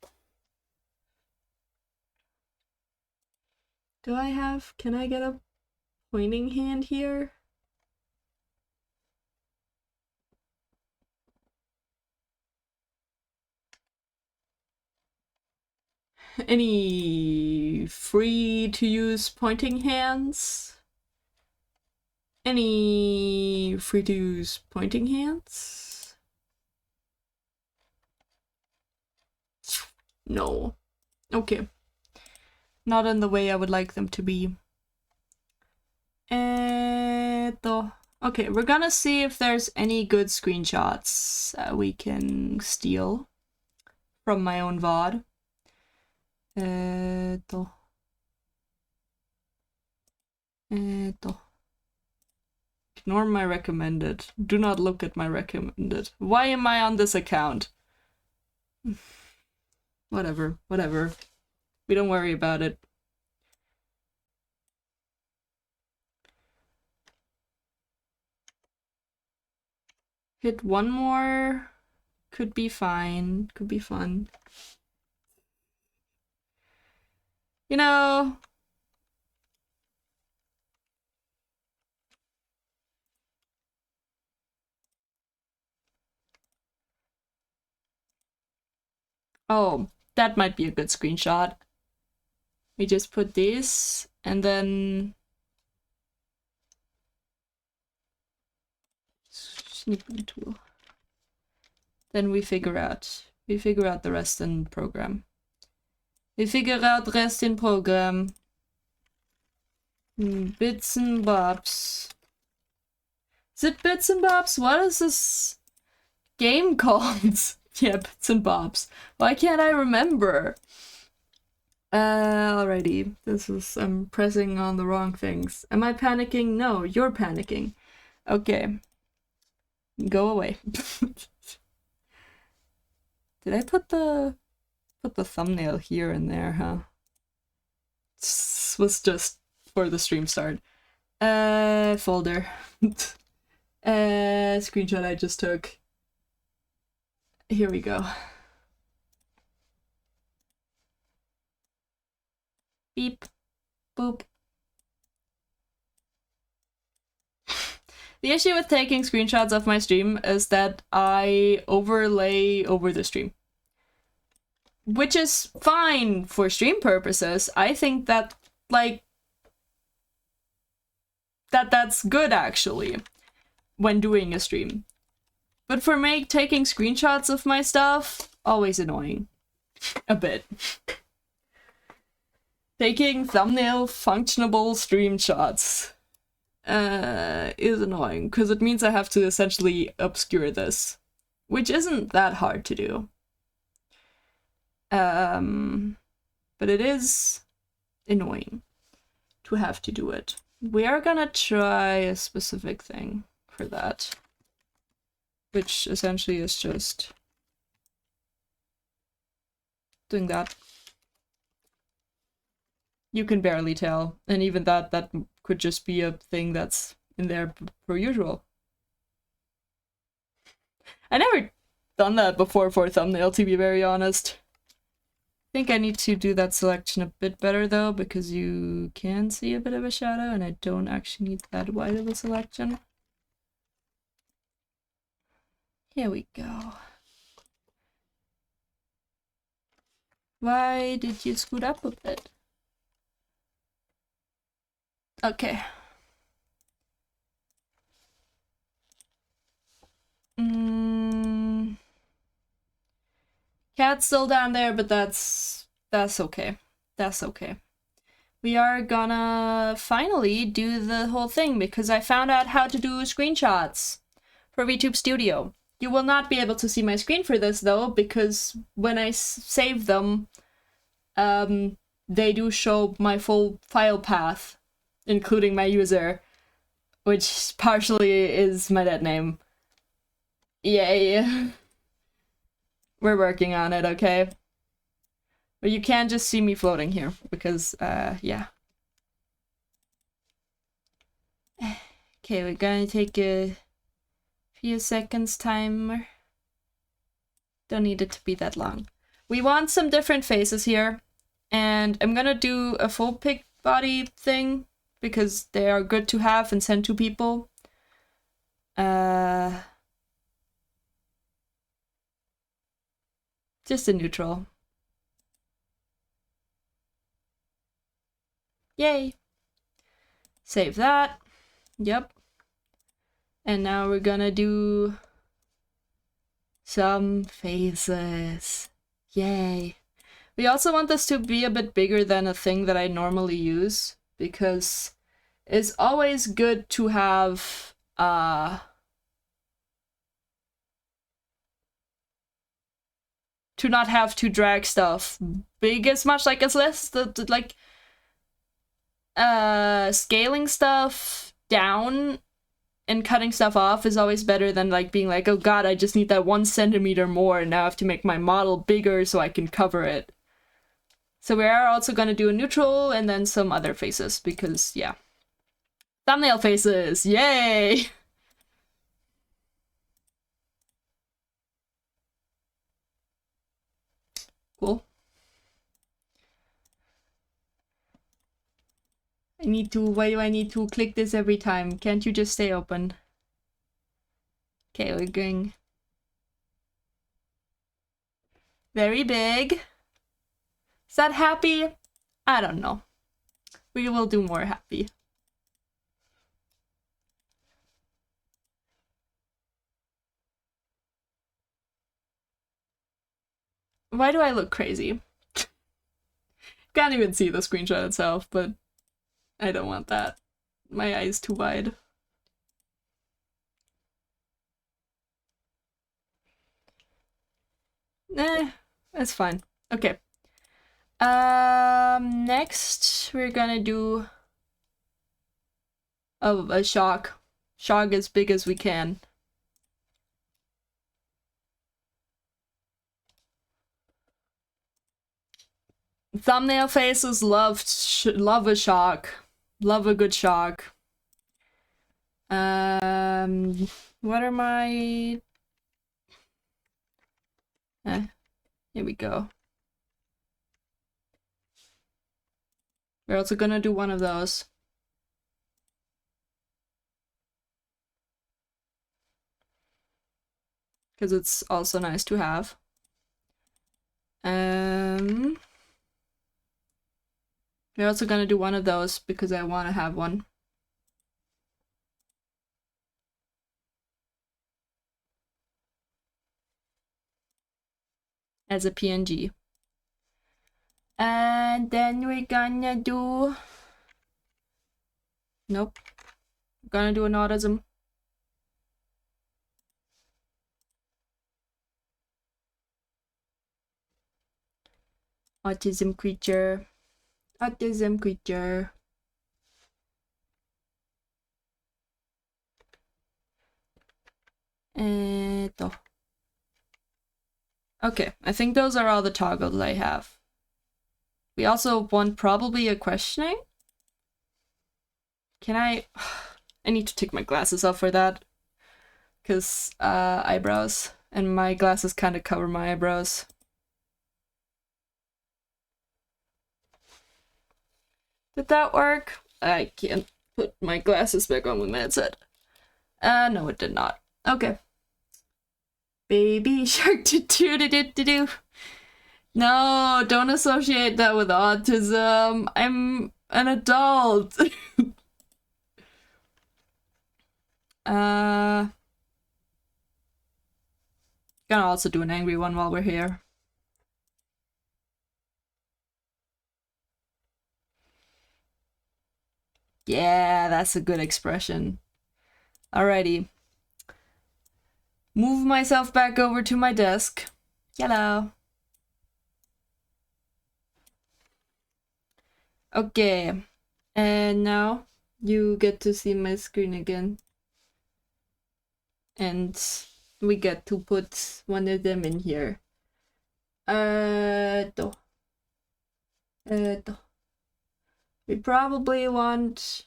[SPEAKER 1] Can I get a pointing hand here? Any free to use pointing hands? Any free to use pointing hands? No. Okay. Not in the way I would like them to be. Okay, we're gonna see if there's any good screenshots we can steal from my own VOD. Ignore my recommended. Do not look at my recommended. Why am I on this account? Whatever. We don't worry about it. Hit one more. Could be fine. Could be fun. You know... Oh, that might be a good screenshot. We just put this, and then... Snipping tool. Then we figure out the rest in program. We figure out rest in program. Bits and bobs. Is it Bits and Bobs? What is this game called? Yeah, Bits and Bobs. Why can't I remember? Alrighty. I'm pressing on the wrong things. Am I panicking? No, you're panicking. Okay. Go away. Did I put the thumbnail here and there, huh? This was just for the stream start. Folder. Screenshot I just took. Here we go. Beep. Boop. The issue with taking screenshots of my stream is that I overlay over the stream. Which is fine for stream purposes. I think that, like, that's good, actually, when doing a stream. But for me, taking screenshots of my stuff, always annoying. A bit. Taking thumbnail functionable screenshots is annoying, because it means I have to essentially obscure this, which isn't that hard to do. But it is annoying to have to do it. We are gonna try a specific thing for that, which essentially is just doing that. You can barely tell, and even that could just be a thing that's in there per usual. I never done that before for a thumbnail, to be very honest. I think I need to do that selection a bit better though, because you can see a bit of a shadow and I don't actually need that wide of a selection. Here we go. Why did you scoot up a bit? Okay. Cat's still down there, but that's okay. That's okay. We are gonna finally do the whole thing because I found out how to do screenshots for VTube Studio. You will not be able to see my screen for this though, because when I save them, they do show my full file path, including my user, which partially is my dead name. Yay. We're working on it, okay? But you can't just see me floating here, because, yeah. Okay, we're gonna take a few seconds timer. Don't need it to be that long. We want some different faces here, and I'm gonna do a full pic body thing, because they are good to have and send to people. Just a neutral. Yay! Save that. Yep. And now we're gonna do some faces. Yay. We also want this to be a bit bigger than a thing that I normally use, because it's always good to have to not have to drag stuff big as much, like, as less like scaling stuff down and cutting stuff off is always better than like being like, oh god, I just need that 1 centimeter more and now I have to make my model bigger so I can cover it. So we are also gonna do a neutral and then some other faces, because yeah. Thumbnail faces, yay! Cool. Why do I need to click this every time? Can't you just stay open? Okay, we're going very big. Is that happy? I don't know. We will do more happy. Why do I look crazy? can't even see the screenshot itself, but I don't want that. My eye is too wide. Nah, that's fine. Okay. Next we're gonna do a shark. Shark as big as we can. Thumbnail faces love a shark. Love a good shark. What are my... here we go. We're also gonna do one of those. Because it's also nice to have. We're also gonna do one of those because I want to have one. As a PNG. And then we're gonna do... Nope. We're gonna do an autism. Autism creature. Autism creature. Okay, I think those are all the toggles I have. We also want probably a questioning. Can I... I need to take my glasses off for that. Because eyebrows. And my glasses kind of cover my eyebrows. Did that work? I can't put my glasses back on with my headset. No, it did not. Okay. Baby shark do. No, don't associate that with autism. I'm an adult. Gonna also do an angry one while we're here. Yeah, that's a good expression. Alrighty. Move myself back over to my desk. Hello. Okay. And now you get to see my screen again. And we get to put one of them in here. We probably want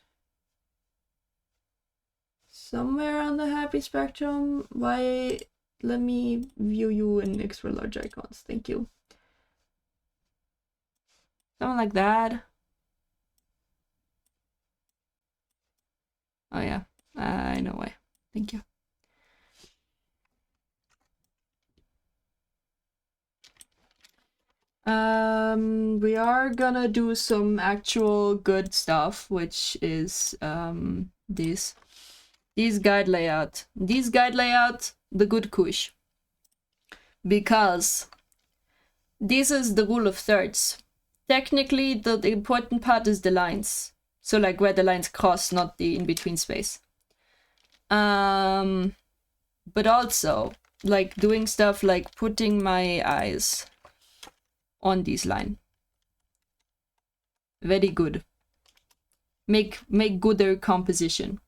[SPEAKER 1] somewhere on the happy spectrum. Why? Let me view you in extra large icons. Thank you. Something like that. Oh yeah, I know why. Thank you. We are gonna do some actual good stuff, which is these guide layout. These guide layout, the good kush. Because this is the rule of thirds. Technically, the important part is the lines. So like where the lines cross, not the in-between space. But also, like doing stuff like putting my eyes on this line. Very good. Make gooder composition.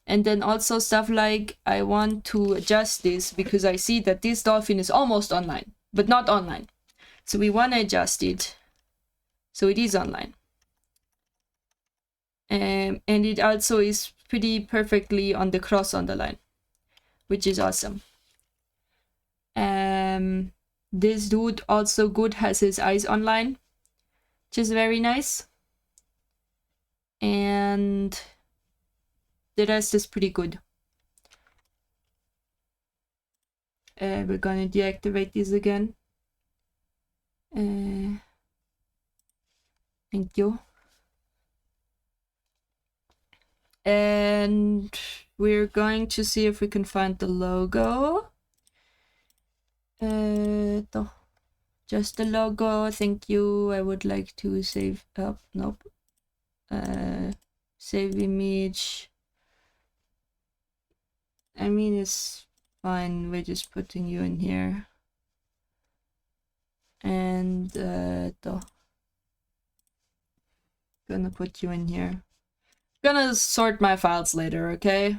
[SPEAKER 1] And then also stuff like I want to adjust this because I see that this dolphin is almost online, but not online. So we want to adjust it so it is online. And it also is pretty perfectly on the cross on the line, which is awesome. This dude also good has his eyes online, which is very nice. And the rest is pretty good. We're gonna deactivate these again. Thank you. And we're going to see if we can find the logo. Just the logo, thank you. I would like to save, oh, nope. Save image. I mean, it's fine, we're just putting you in here. And, gonna put you in here. Gonna sort my files later, okay?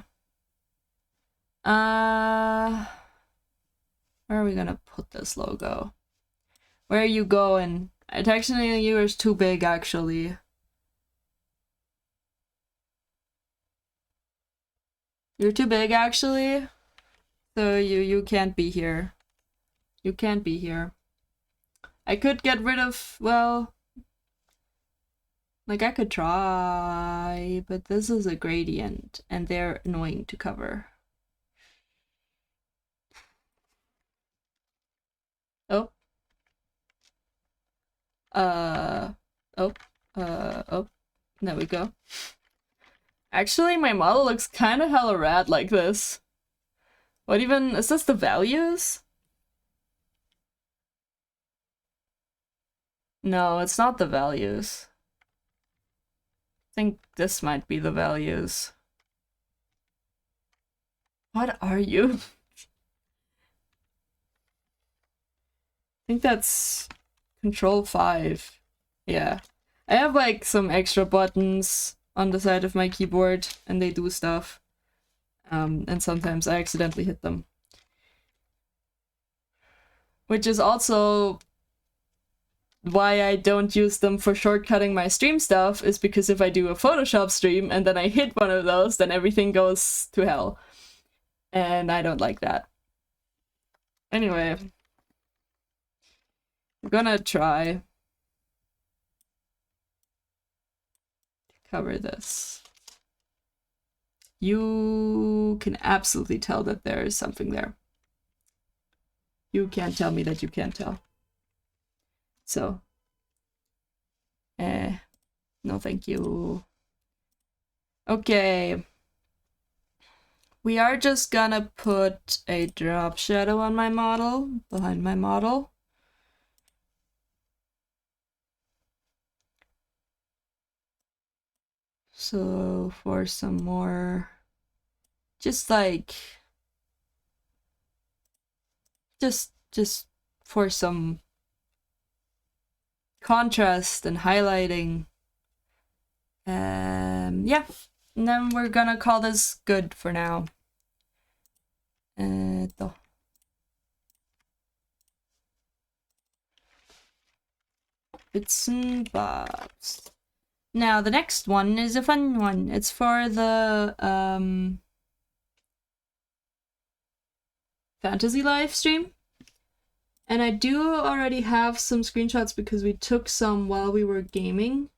[SPEAKER 1] Where are we gonna put this logo? Where are you going? Actually, yours too big, actually. You're too big, actually. So you can't be here. You can't be here. I could get rid of, well, like I could try, but this is a gradient and they're annoying to cover. Oh. Oh, there we go. Actually, my model looks kind of hella rad like this. What even, is this the values? No, it's not the values. I think this might be the values. What are you? I think that's Control 5. Yeah. I have like some extra buttons on the side of my keyboard and they do stuff. And sometimes I accidentally hit them. Which is also why I don't use them for shortcutting my stream stuff, is because if I do a Photoshop stream and then I hit one of those, then everything goes to hell. And I don't like that. Anyway. I'm gonna try to cover this. You can absolutely tell that there is something there. You can't tell me that you can't tell. So, no thank you. Okay. We are just gonna put a drop shadow on my model, behind my model. So for some more, just like, just for some contrast and highlighting. Yeah, and then we're gonna call this good for now. Bits and bobs. Now the next one is a fun one. It's for the Fantasy Life stream. And I do already have some screenshots because we took some while we were gaming.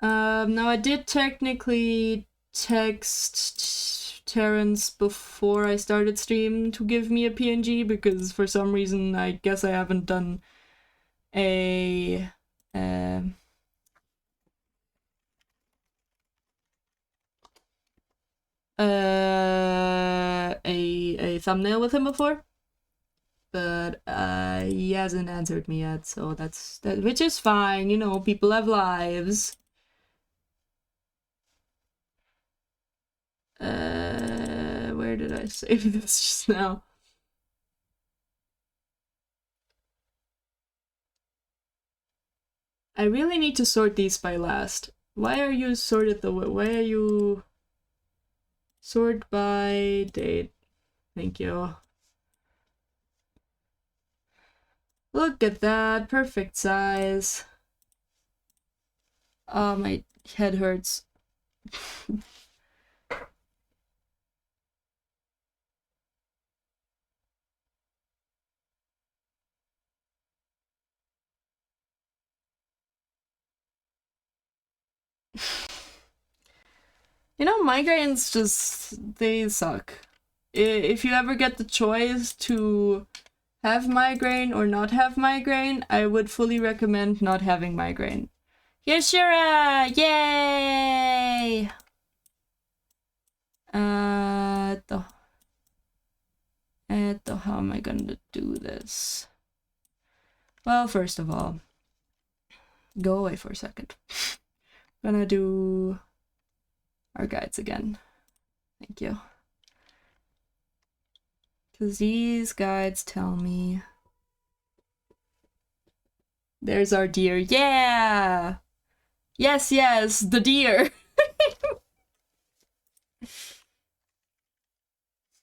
[SPEAKER 1] Now I did technically text Terrence before I started stream to give me a PNG because for some reason I guess I haven't done a thumbnail with him before, but he hasn't answered me yet, so that's that, which is fine, you know, people have lives. Where did I save this just now? I really need to sort these by last. Why are you sorted the way? Why are you sort by date? Thank you. Look at that, perfect size. Oh, my head hurts. You know, migraines just, they suck. If you ever get the choice to have migraine or not have migraine, I would fully recommend not having migraine. Yashira! Yay! How am I gonna do this? Well, first of all, go away for a second. I'm gonna do our guides again. Thank you. Because these guides tell me... There's our deer. Yeah! Yes, yes, the deer!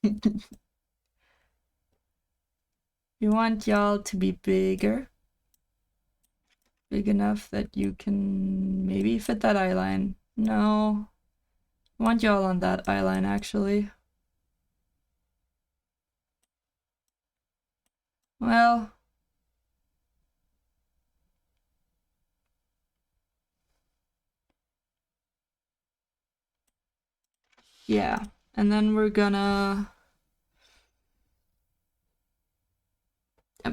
[SPEAKER 1] We want y'all to be bigger. Big enough that you can maybe fit that eye line. No. I want y'all on that eye line, actually. Well... yeah. And then we're gonna...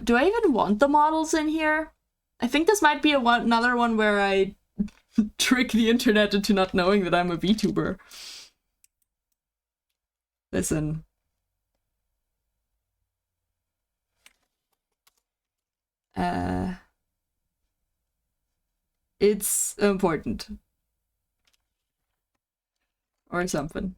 [SPEAKER 1] Do I even want the models in here? I think this might be another one where I trick the internet into not knowing that I'm a VTuber. Listen. It's important. Or something.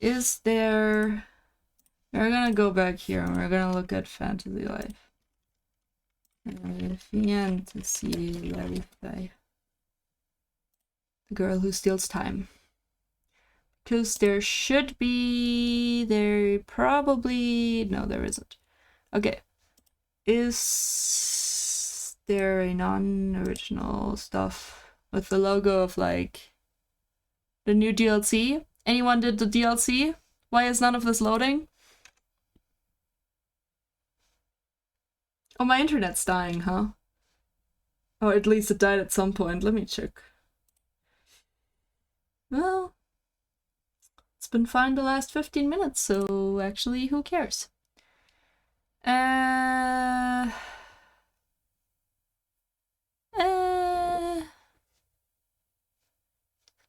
[SPEAKER 1] Is there... We're gonna go back here and we're gonna look at fantasy life. Fantasy life. The girl who steals time. Because there should be... There probably... No, there isn't. Okay. Is there a non-original stuff with the logo of, like, the new DLC? Anyone did the DLC? Why is none of this loading? Oh, my internet's dying, huh? Or at least it died at some point. Let me check. Well, it's been fine the last 15 minutes, so actually, who cares?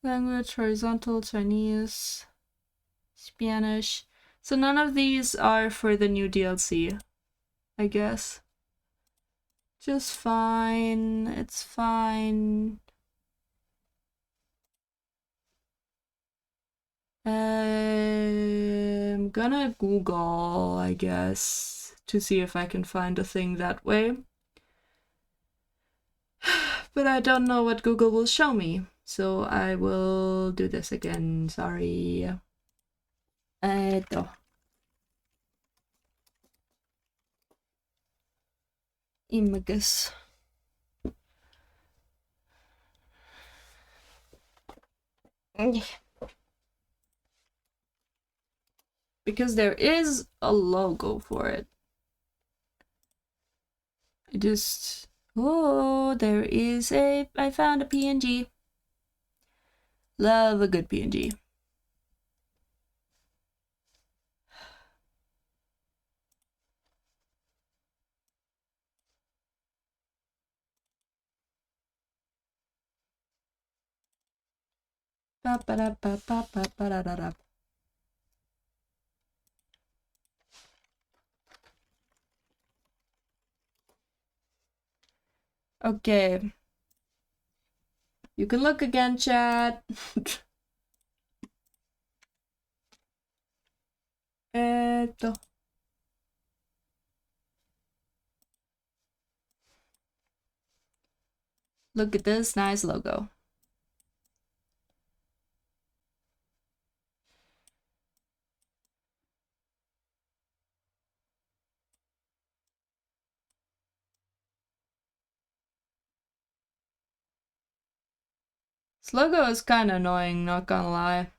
[SPEAKER 1] Language, horizontal, Chinese, Spanish. So none of these are for the new DLC, I guess. Just fine. It's fine. I'm gonna Google, I guess, to see if I can find a thing that way. But I don't know what Google will show me, so I will do this again. Sorry. Images. Because there is a logo for it. I just... Oh, there is a... I found a PNG. Love a good PNG. Okay. You can look again, chat. Look at this nice logo. This logo is kind of annoying, not gonna lie.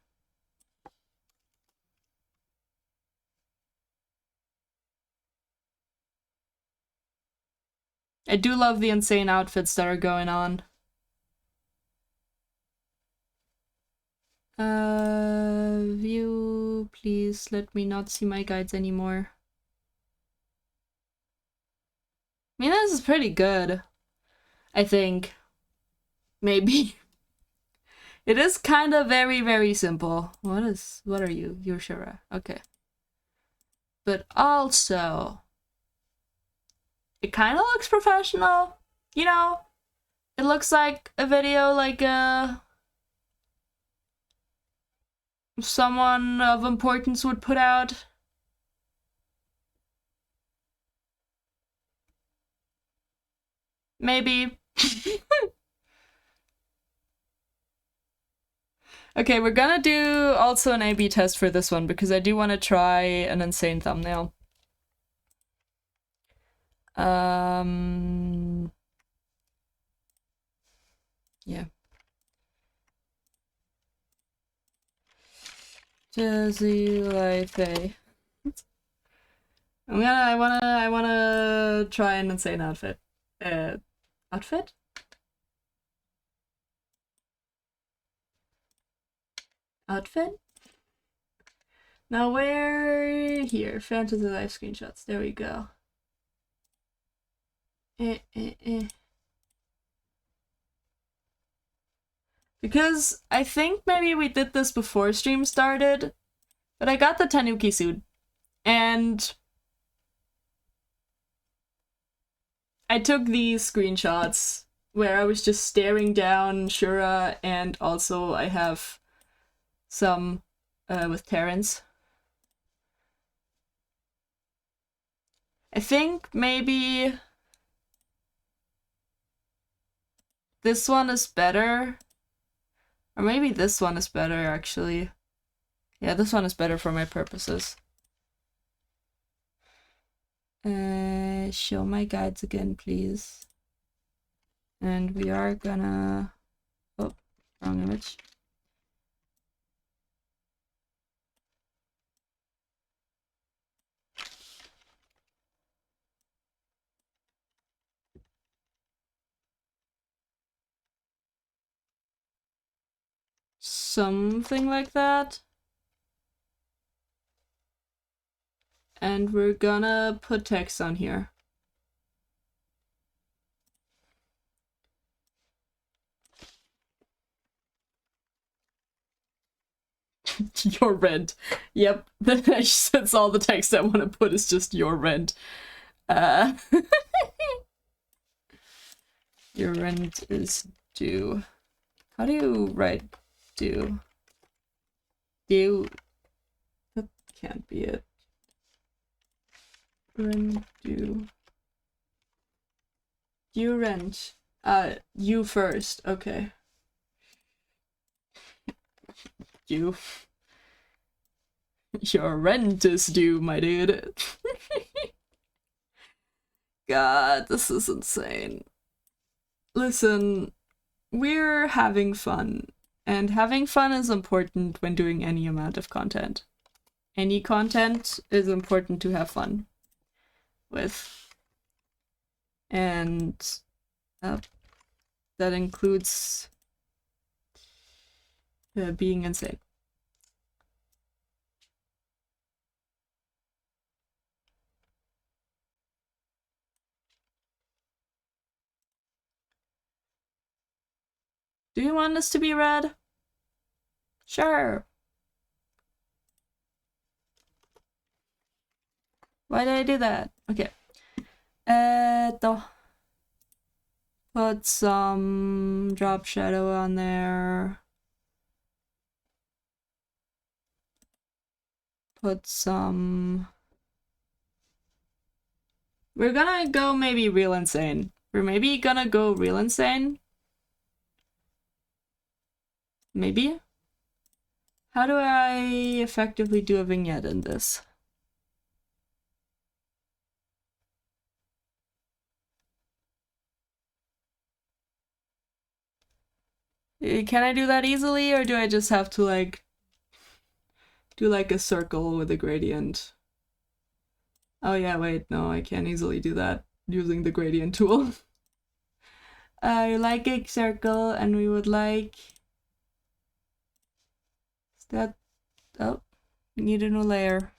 [SPEAKER 1] I do love the insane outfits that are going on. View, please let me not see my guides anymore. I mean, this is pretty good. I think. Maybe. It is kind of very, very simple. What are you? You're Shura. Okay. But also, it kind of looks professional, you know? It looks like a video like someone of importance would put out. Maybe. Okay, we're gonna do also an A/B test for this one because I do want to try an insane thumbnail. Yeah. Jazzy Life. I wanna try an insane outfit. Outfit? Outfit? Now where? Here, Fantasy Life screenshots. There we go. Because I think maybe we did this before stream started, but I got the Tanuki suit, and I took these screenshots where I was just staring down Shura, and also I have some with Terrence. I think maybe this one is better. Or maybe this one is better, actually. Yeah, this one is better for my purposes. Show my guides again, please. And we are gonna... Oh, wrong image. Something like that. And we're gonna put text on here. Your rent. Yep, that's all the text I want to put is just your rent. Your rent is due. How do you write due? Due. That can't be it. Rent due. Due rent. You first. Okay. You. Your rent is due, my dude. God, this is insane. Listen, we're having fun, and having fun is important when doing any amount of content. Any content is important to have fun with. And that includes being insane. Do you want this to be red? Sure. Why did I do that? Okay. Put some drop shadow on there. Put some... We're gonna go maybe real insane. We're maybe gonna go real insane. Maybe? How do I effectively do a vignette in this? Can I do that easily, or do I just have to like do like a circle with a gradient? Oh yeah, wait, no, I can't easily do that using the gradient tool. I like a circle, and we would like... Is that... Oh, need a new layer.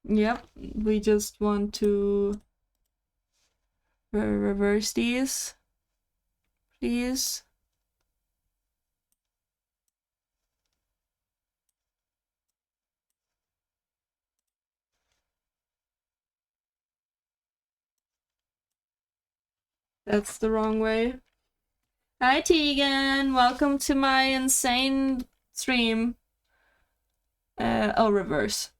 [SPEAKER 1] Yep, we just want to Reverse these, please. That's the wrong way. Hi Tegan, welcome to my insane stream. Oh, reverse.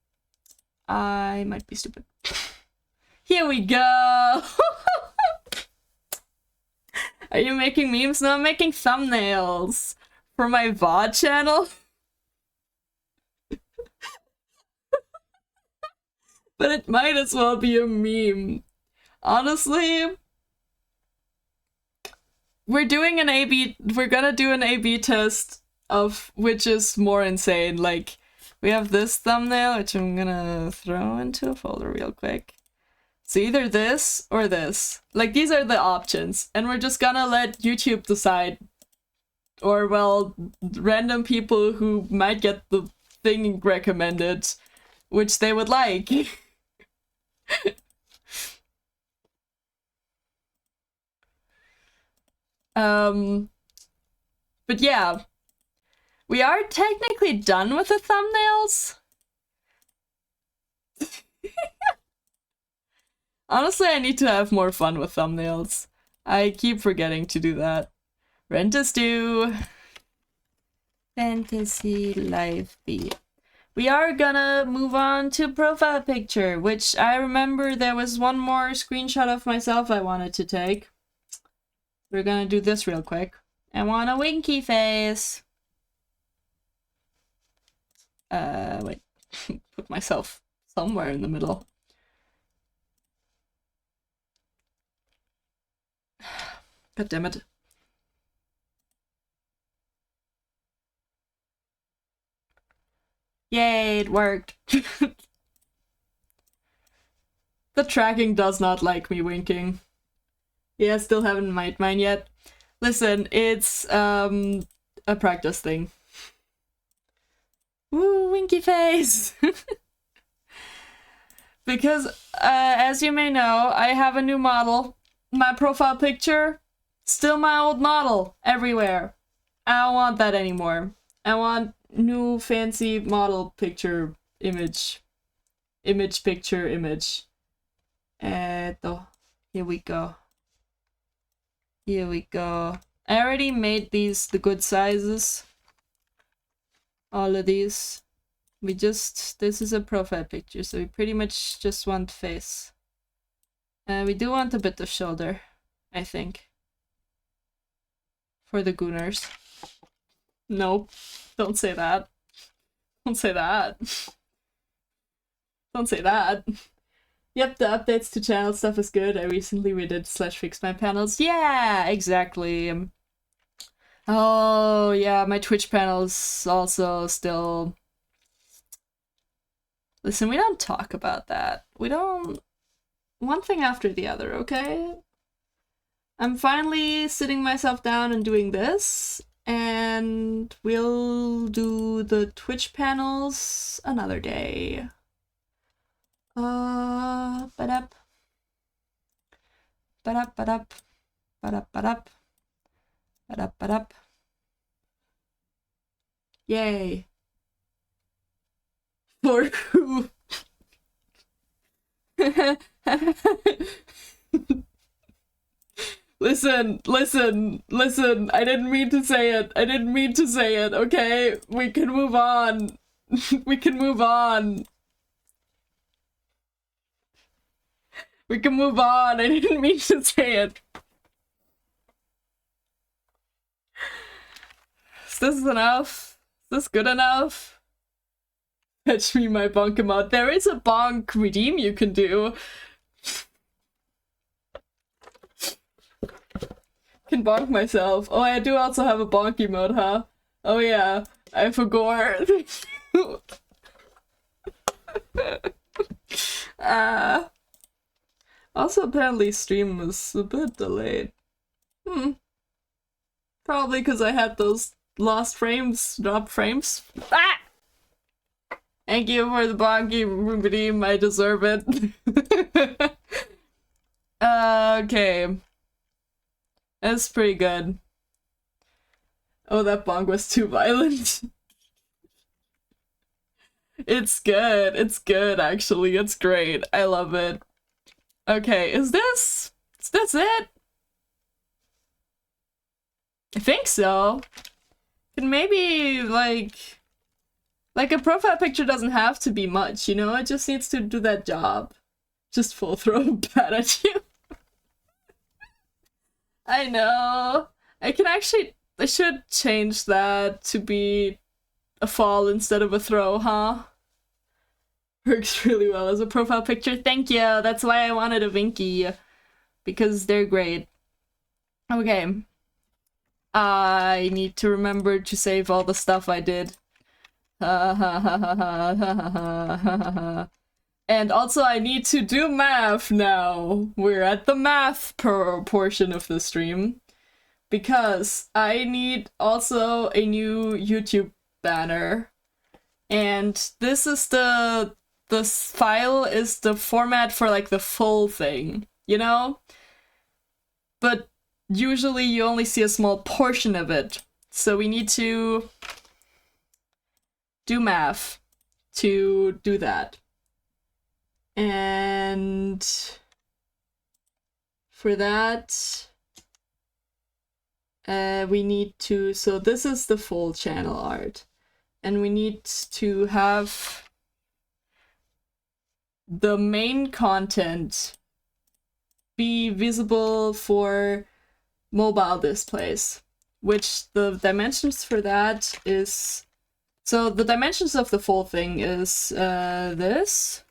[SPEAKER 1] I might be stupid. Here we go! Are you making memes? No, I'm making thumbnails for my VOD channel. But it might as well be a meme. Honestly, we're gonna do an A/B test of which is more insane. Like, we have this thumbnail, which I'm gonna throw into a folder real quick. So either this or this. Like, these are the options, and we're just gonna let YouTube decide. Or, well, random people who might get the thing recommended, which they would like. But yeah, we are technically done with the thumbnails. Honestly, I need to have more fun with thumbnails. I keep forgetting to do that. Rent is due. Fantasy Life B. We are gonna move on to profile picture, which I remember there was one more screenshot of myself I wanted to take. We're gonna do this real quick. I want a winky face. Wait. Put myself somewhere in the middle. God damn it. Yay, it worked. The tracking does not like me winking. Yeah, still haven't made mine yet. Listen, it's a practice thing. Woo, winky face! Because, as you may know, I have a new model. My profile picture, still my old model, everywhere. I don't want that anymore. I want new fancy model picture image. Image picture image. Here we go. Here we go. I already made these the good sizes. All of these. This is a profile picture, so we pretty much just want face. We do want a bit of shoulder, I think. For the gooners. Nope. Don't say that. Don't say that. Don't say that. Yep, the updates to channel stuff is good. I recently redid / fixed my panels. Yeah, exactly. Oh, yeah, my Twitch panel's also still... Listen, we don't talk about that. We don't... One thing after the other, okay? I'm finally sitting myself down and doing this, and we'll do the Twitch panels another day. Ba-dup. Ba-dup, ba-dup. Ba-dup, ba-dup. Ba-dup, ba-dup. Yay. For who? Listen. I didn't mean to say it. Okay? We can move on. We can move on. I didn't mean to say it. Is this enough? Is this good enough? Fetch me my bonk amount. There is a bonk redeem you can do. Can bonk myself. Oh, I do also have a bonk emote, huh? Oh yeah, I forgot. Also, apparently stream was a bit delayed. Probably because I had those lost frames, dropped frames. Ah! Thank you for the bonky redeem, I deserve it. Okay. That's pretty good. Oh, that bong was too violent. It's good. It's good, actually. It's great. I love it. Okay, is this it? I think so. And maybe, like a profile picture doesn't have to be much, you know? It just needs to do that job. Just full throw bat at you. I know. I should change that to be a fall instead of a throw, huh? Works really well as a profile picture. Thank you. That's why I wanted a Vinky. Because they're great. Okay. I need to remember to save all the stuff I did. And also I need to do math now. We're at the math portion of the stream. Because I need also a new YouTube banner. And this is this file is the format for like the full thing, you know? But usually you only see a small portion of it. So we need to do math to do that. And for that, we need to, so this is the full channel art. And we need to have the main content be visible for mobile displays, which the dimensions for that is, so the dimensions of the full thing is this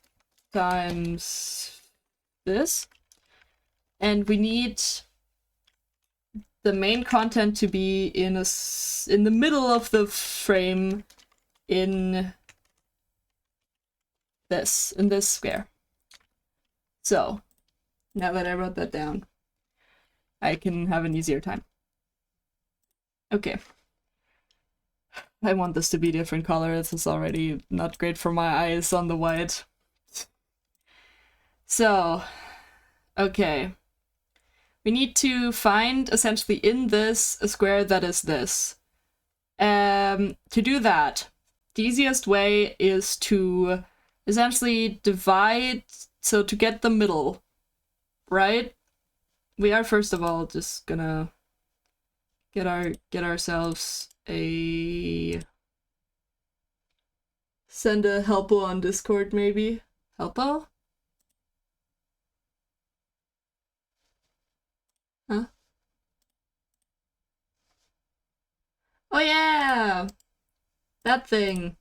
[SPEAKER 1] times this, and we need the main content to be in the middle of the frame in this square. So now that I wrote that down, I can have an easier time. Okay. I want this to be different color. This is already not great for my eyes on the white. So, okay. We need to find, essentially, in this, a square that is this. To do that, the easiest way is to essentially divide, so to get the middle, right? We are first of all just gonna get ourselves a, send a helpo on Discord maybe. Helpo? Huh? Oh yeah! That thing.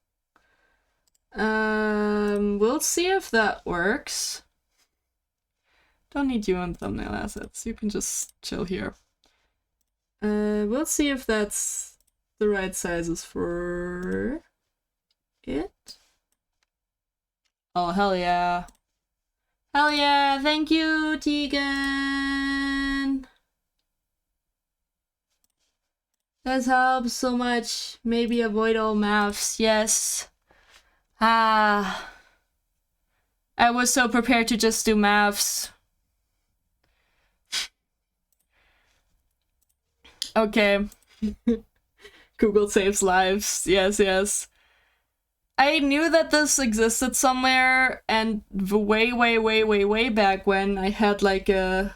[SPEAKER 1] We'll see if that works. Don't need you on thumbnail assets. You can just chill here. We'll see if that's the right sizes for it. Oh, hell yeah. Hell yeah! Thank you, Tegan! This helps so much. Maybe avoid all maths. Yes. Ah. I was so prepared to just do maths. Okay. Google saves lives. Yes, yes. I knew that this existed somewhere, and way back when I had like a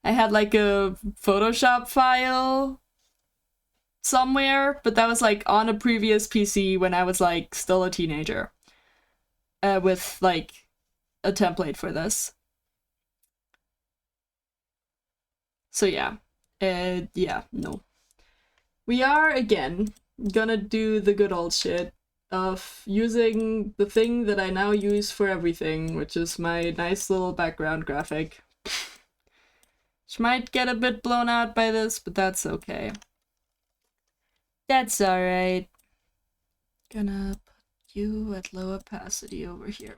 [SPEAKER 1] Photoshop file somewhere, but that was like on a previous PC when I was like still a teenager, with like a template for this. So yeah, yeah, no. We are again gonna do the good old shit of using the thing that I now use for everything, which is my nice little background graphic. Which might get a bit blown out by this, but that's okay. That's alright. Gonna put you at low opacity over here.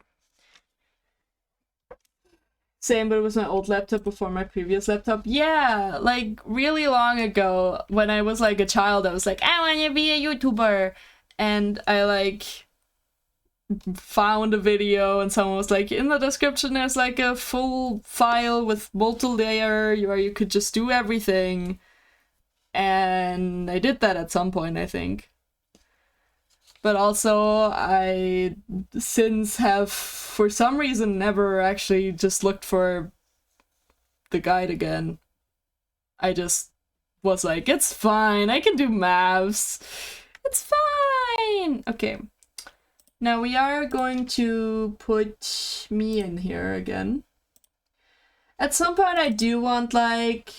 [SPEAKER 1] Same, but it was my old laptop before my previous laptop. Yeah, like really long ago, when I was like a child, I was like, I want to be a YouTuber. And I like found a video and someone was like, in the description there's like a full file with multi-layer where you could just do everything. And I did that at some point, I think. But also, I since have, for some reason, never actually just looked for the guide again. I just was like, it's fine, I can do maths. It's fine! Okay. Now we are going to put me in here again. At some point I do want, like,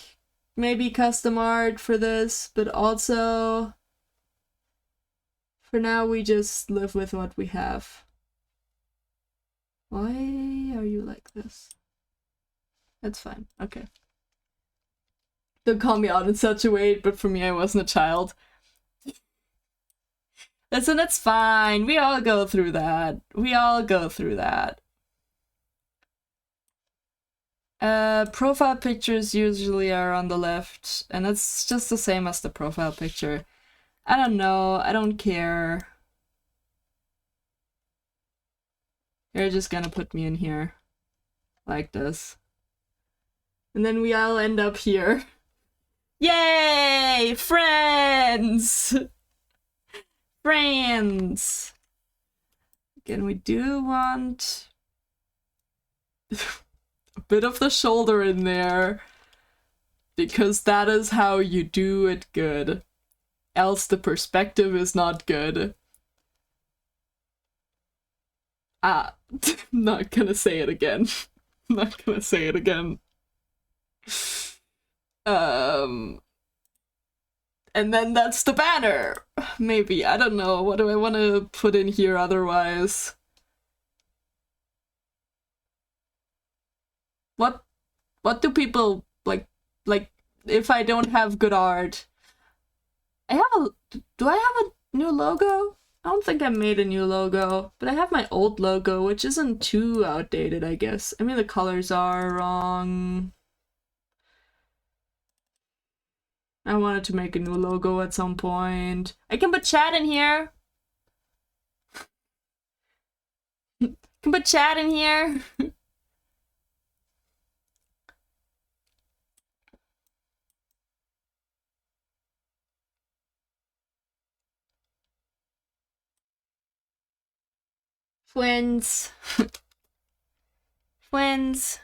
[SPEAKER 1] maybe custom art for this, but also... For now, we just live with what we have. Why are you like this? That's fine. Okay. Don't call me out in such a way, but for me, I wasn't a child. Listen, it's fine. We all go through that. We all go through that. Profile pictures usually are on the left, and it's just the same as the profile picture. I don't know, I don't care. You're just gonna put me in here. Like this. And then we all end up here. Yay! Friends! Friends! Again, we do want... a bit of the shoulder in there. Because that is how you do it good. Else the perspective is not good. I'm not gonna say it again. I'm not gonna say it again. And then that's the banner. Maybe, I don't know. What do I want to put in here otherwise? What do people like if I don't have good art? Do I have a new logo? I don't think I made a new logo, but I have my old logo, which isn't too outdated, I guess. I mean, the colors are wrong. I wanted to make a new logo at some point. I can put chat in here. Can put chat in here. Friends. Friends.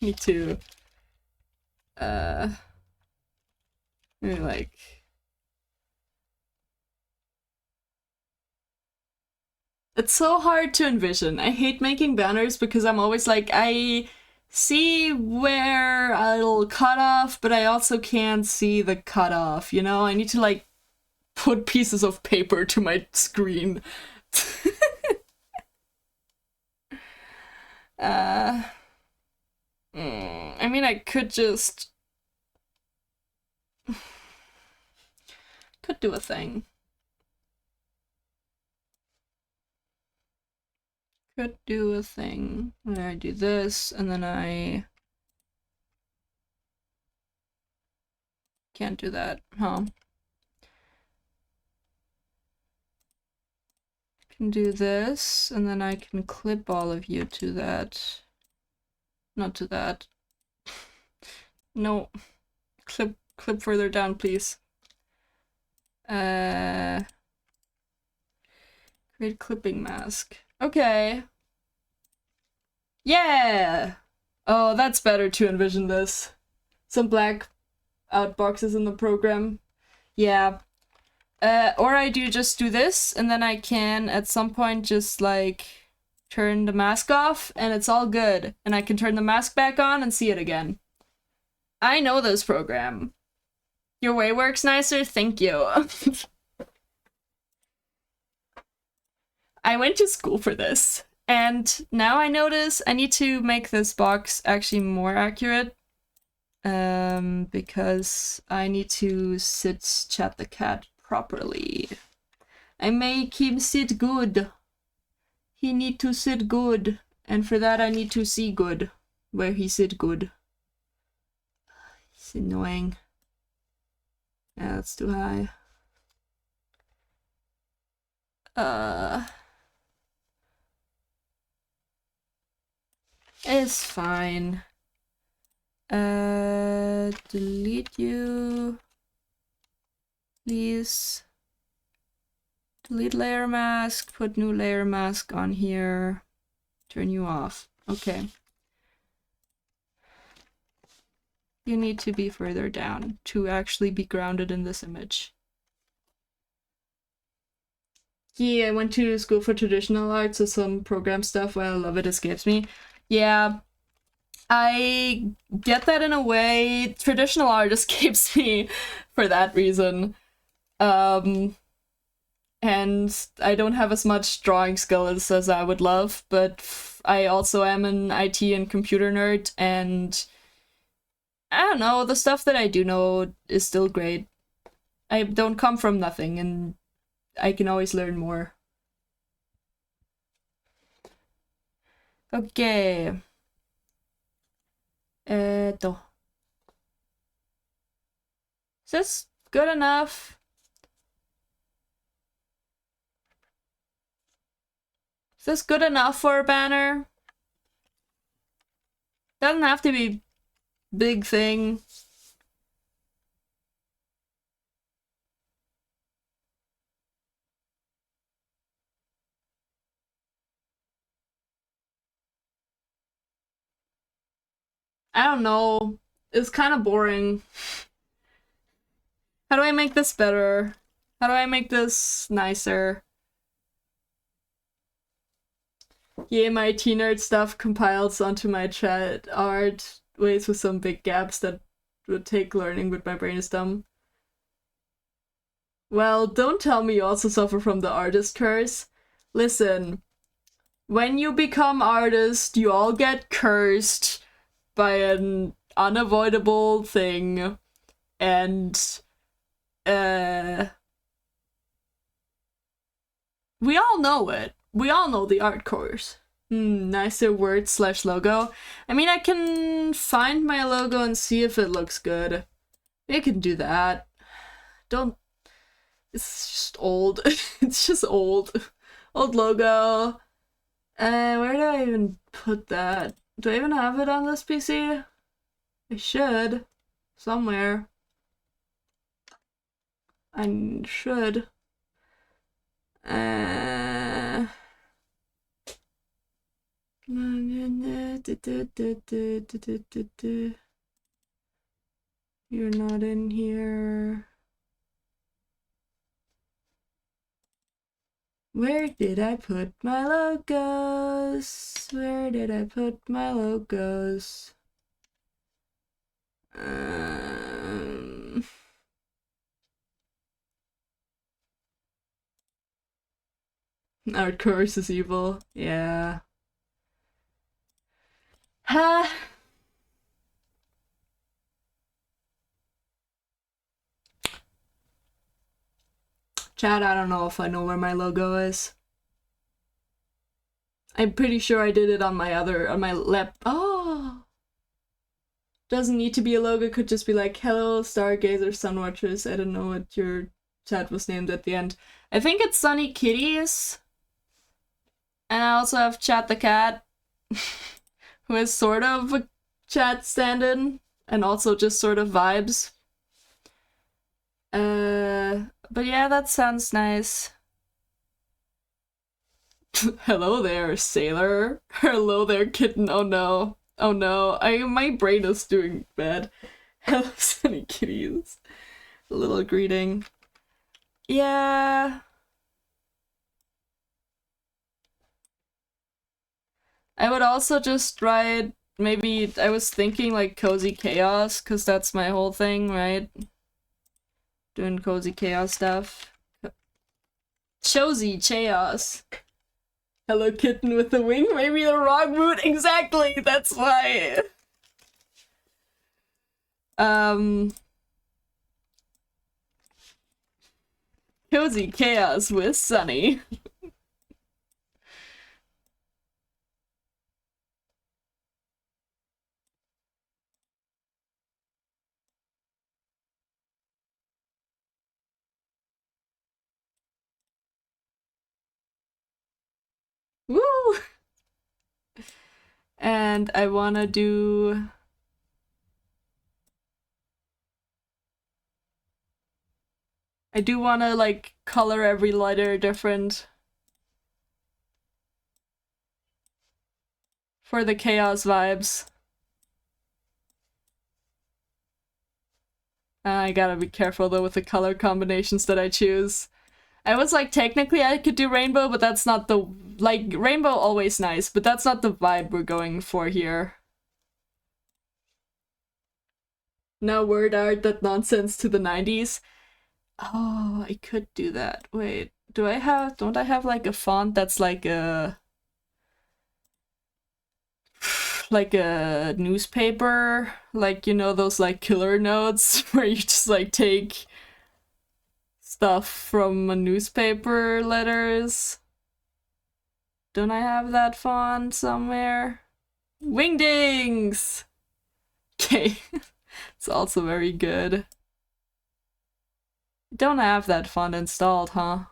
[SPEAKER 1] Me too. Maybe like... It's so hard to envision. I hate making banners because I'm always like, I see where I'll cut off, but I also can't see the cutoff, you know? I need to like put pieces of paper to my screen. I mean, I could just... could do a thing. Could do a thing where I do this, and then I... can't do that, huh? Can do this, and then I can clip all of you to that. Not to that. No. Clip further down, please. Create clipping mask. Okay. Yeah! Oh, that's better to envision this. Some black out boxes in the program. Yeah. Or I just do this, and then I can at some point just like turn the mask off, and it's all good. And I can turn the mask back on and see it again. I know this program. Your way works nicer? Thank you. I went to school for this, and now I notice I need to make this box actually more accurate. Because I need to sit chat the cat properly. I make him sit good. He need to sit good, and for that I need to see good where he sit good. It's annoying. Yeah, that's too high. It's fine. Delete you. Please. Delete layer mask, put new layer mask on here. Turn you off. Okay. You need to be further down to actually be grounded in this image. Yeah, I went to school for traditional art, so some program stuff, while I love it, escapes me. Yeah, I get that in a way. Traditional art escapes me for that reason. And I don't have as much drawing skills as I would love, but I also am an IT and computer nerd, and I don't know, the stuff that I do know is still great. I don't come from nothing, and I can always learn more. Okay. Is this good enough? Is this good enough for a banner? Doesn't have to be big thing. I don't know. It's kind of boring. How do I make this better? How do I make this nicer? Yeah, my teen nerd stuff compiles onto my chat art ways with some big gaps that would take learning, but my brain is dumb. Well, don't tell me you also suffer from the artist curse. Listen, when you become artist, you all get cursed by an unavoidable thing, and we all know it. We all know the art course. Nicer word / logo. I mean, I can find my logo and see if it looks good. We can do that. Don't. It's just old. It's just old. Old logo. Where do I even put that? Do I even have it on this PC? I should. Somewhere. I should. You're not in here. Where did I put my logos? Where did I put my logos? Our course is evil. Yeah. Ha. Chad, I don't know if I know where my logo is. I'm pretty sure I did it on my lap. Oh! Doesn't need to be a logo, could just be like, hello, stargazer, sunwatchers. I don't know what your chat was named at the end. I think it's Sunny Kitties. And I also have Chat the Cat, who is sort of a chat stand-in, and also just sort of vibes. But yeah, that sounds nice. Hello there, sailor. Hello there, kitten. Oh no. Oh no. My brain is doing bad. Hello, Sunny Kitties. A little greeting. Yeah. I would also just write, maybe, I was thinking like Cozy Chaos, because that's my whole thing, right? Doing Cozy Chaos stuff. Cozy Chaos. Hello kitten with the wing, maybe the wrong mood. Exactly, that's why. Cozy Chaos with Sunny. Woo! And I wanna do... I do wanna, like, color every letter different. For the chaos vibes. I gotta be careful though with the color combinations that I choose. I was like, technically I could do rainbow, but that's not the... Like, rainbow always nice, but that's not the vibe we're going for here. No word art, that nonsense to the 90s. Oh, I could do that. Wait, don't I have like a font that's like a... like a newspaper? Like, you know, those like killer notes where you just like take stuff from a newspaper letters? Don't I have that font somewhere? Wingdings! Okay, it's also very good. Don't have that font installed, huh?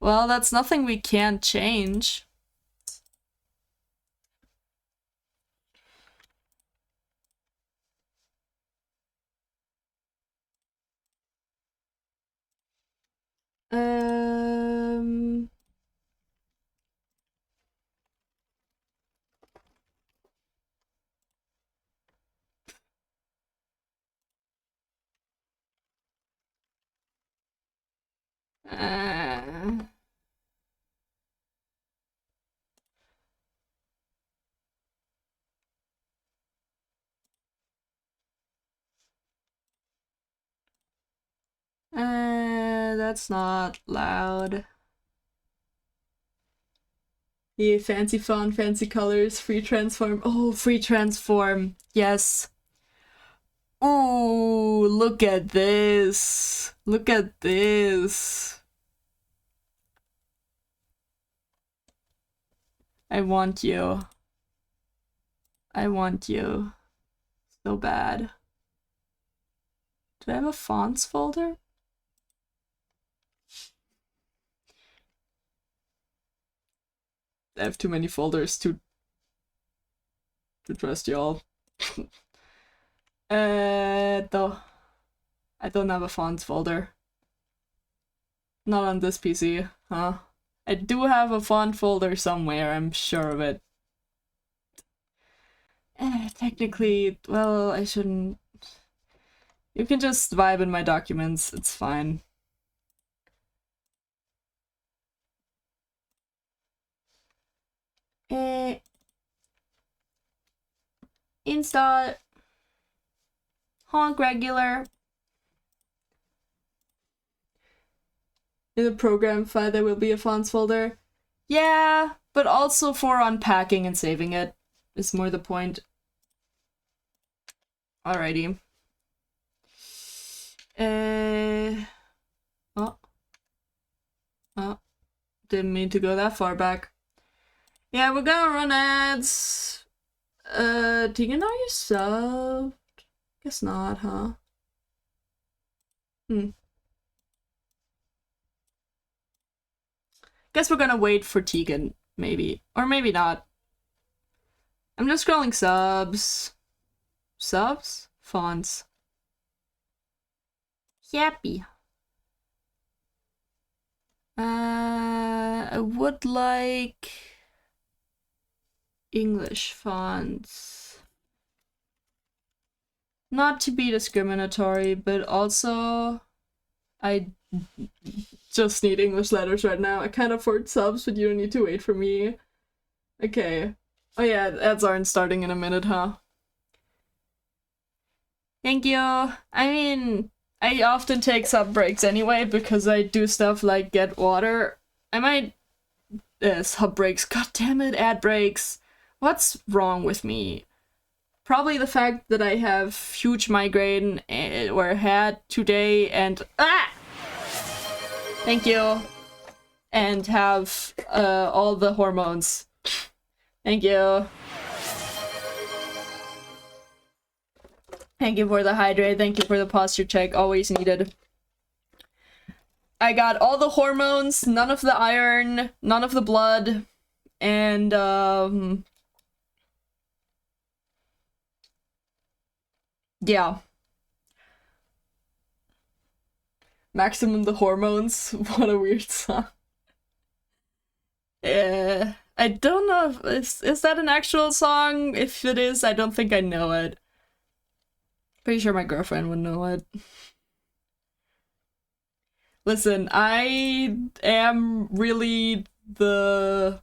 [SPEAKER 1] Well, that's nothing we can't change. Um... that's not loud. Yeah, fancy font, fancy colors, free transform. Oh, free transform. Yes. Oh, look at this. Look at this. I want you. I want you. So bad. Do I have a fonts folder? I have too many folders to trust y'all. Though. I don't have a fonts folder. Not on this PC, huh? I do have a font folder somewhere, I'm sure of it. Technically, well, I shouldn't... You can just vibe in my documents, it's fine. Install honk regular. In the program file there will be a fonts folder. Yeah, but also for unpacking and saving it is more the point. Alrighty. Oh. Didn't mean to go that far back. Yeah, we're gonna run ads. Tegan, are you subbed? Guess not, huh? Guess we're gonna wait for Tegan, maybe. Or maybe not. I'm just scrolling subs. Subs? Fonts. Happy. I would like English fonts. Not to be discriminatory, but also I just need English letters right now. I can't afford subs, but you don't need to wait for me. Okay. Oh yeah, ads aren't starting in a minute, huh? Thank you. I mean, I often take sub breaks anyway because I do stuff like get water. I might... sub breaks. God damn it, ad breaks. What's wrong with me? Probably the fact that I have huge migraine or had today and... Ah! Thank you. And have all the hormones. Thank you. Thank you for the hydrate. Thank you for the posture check. Always needed. I got all the hormones, none of the iron, none of the blood, and yeah. Maximum the hormones. What a weird song. I don't know if is that an actual song? If it is, I don't think I know it. Pretty sure my girlfriend would know it. Listen, I am really the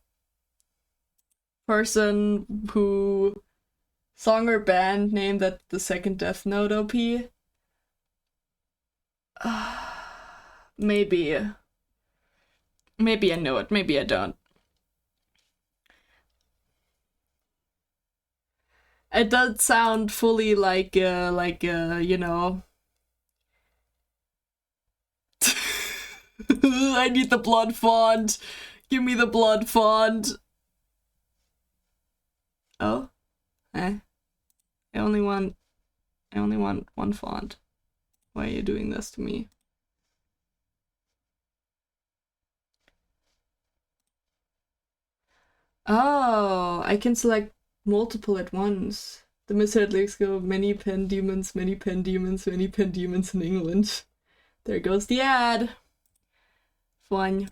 [SPEAKER 1] person who song or band named that the second Death Note OP. Maybe. Maybe I know it, maybe I don't. It does sound fully like you know. I need the blood font. Give me the blood font. Oh? I only want one font. Why are you doing this to me? Oh, I can select multiple at once. The misheard lyrics go, many pen demons, many pen demons, many pen demons in England. There goes the ad. Fun.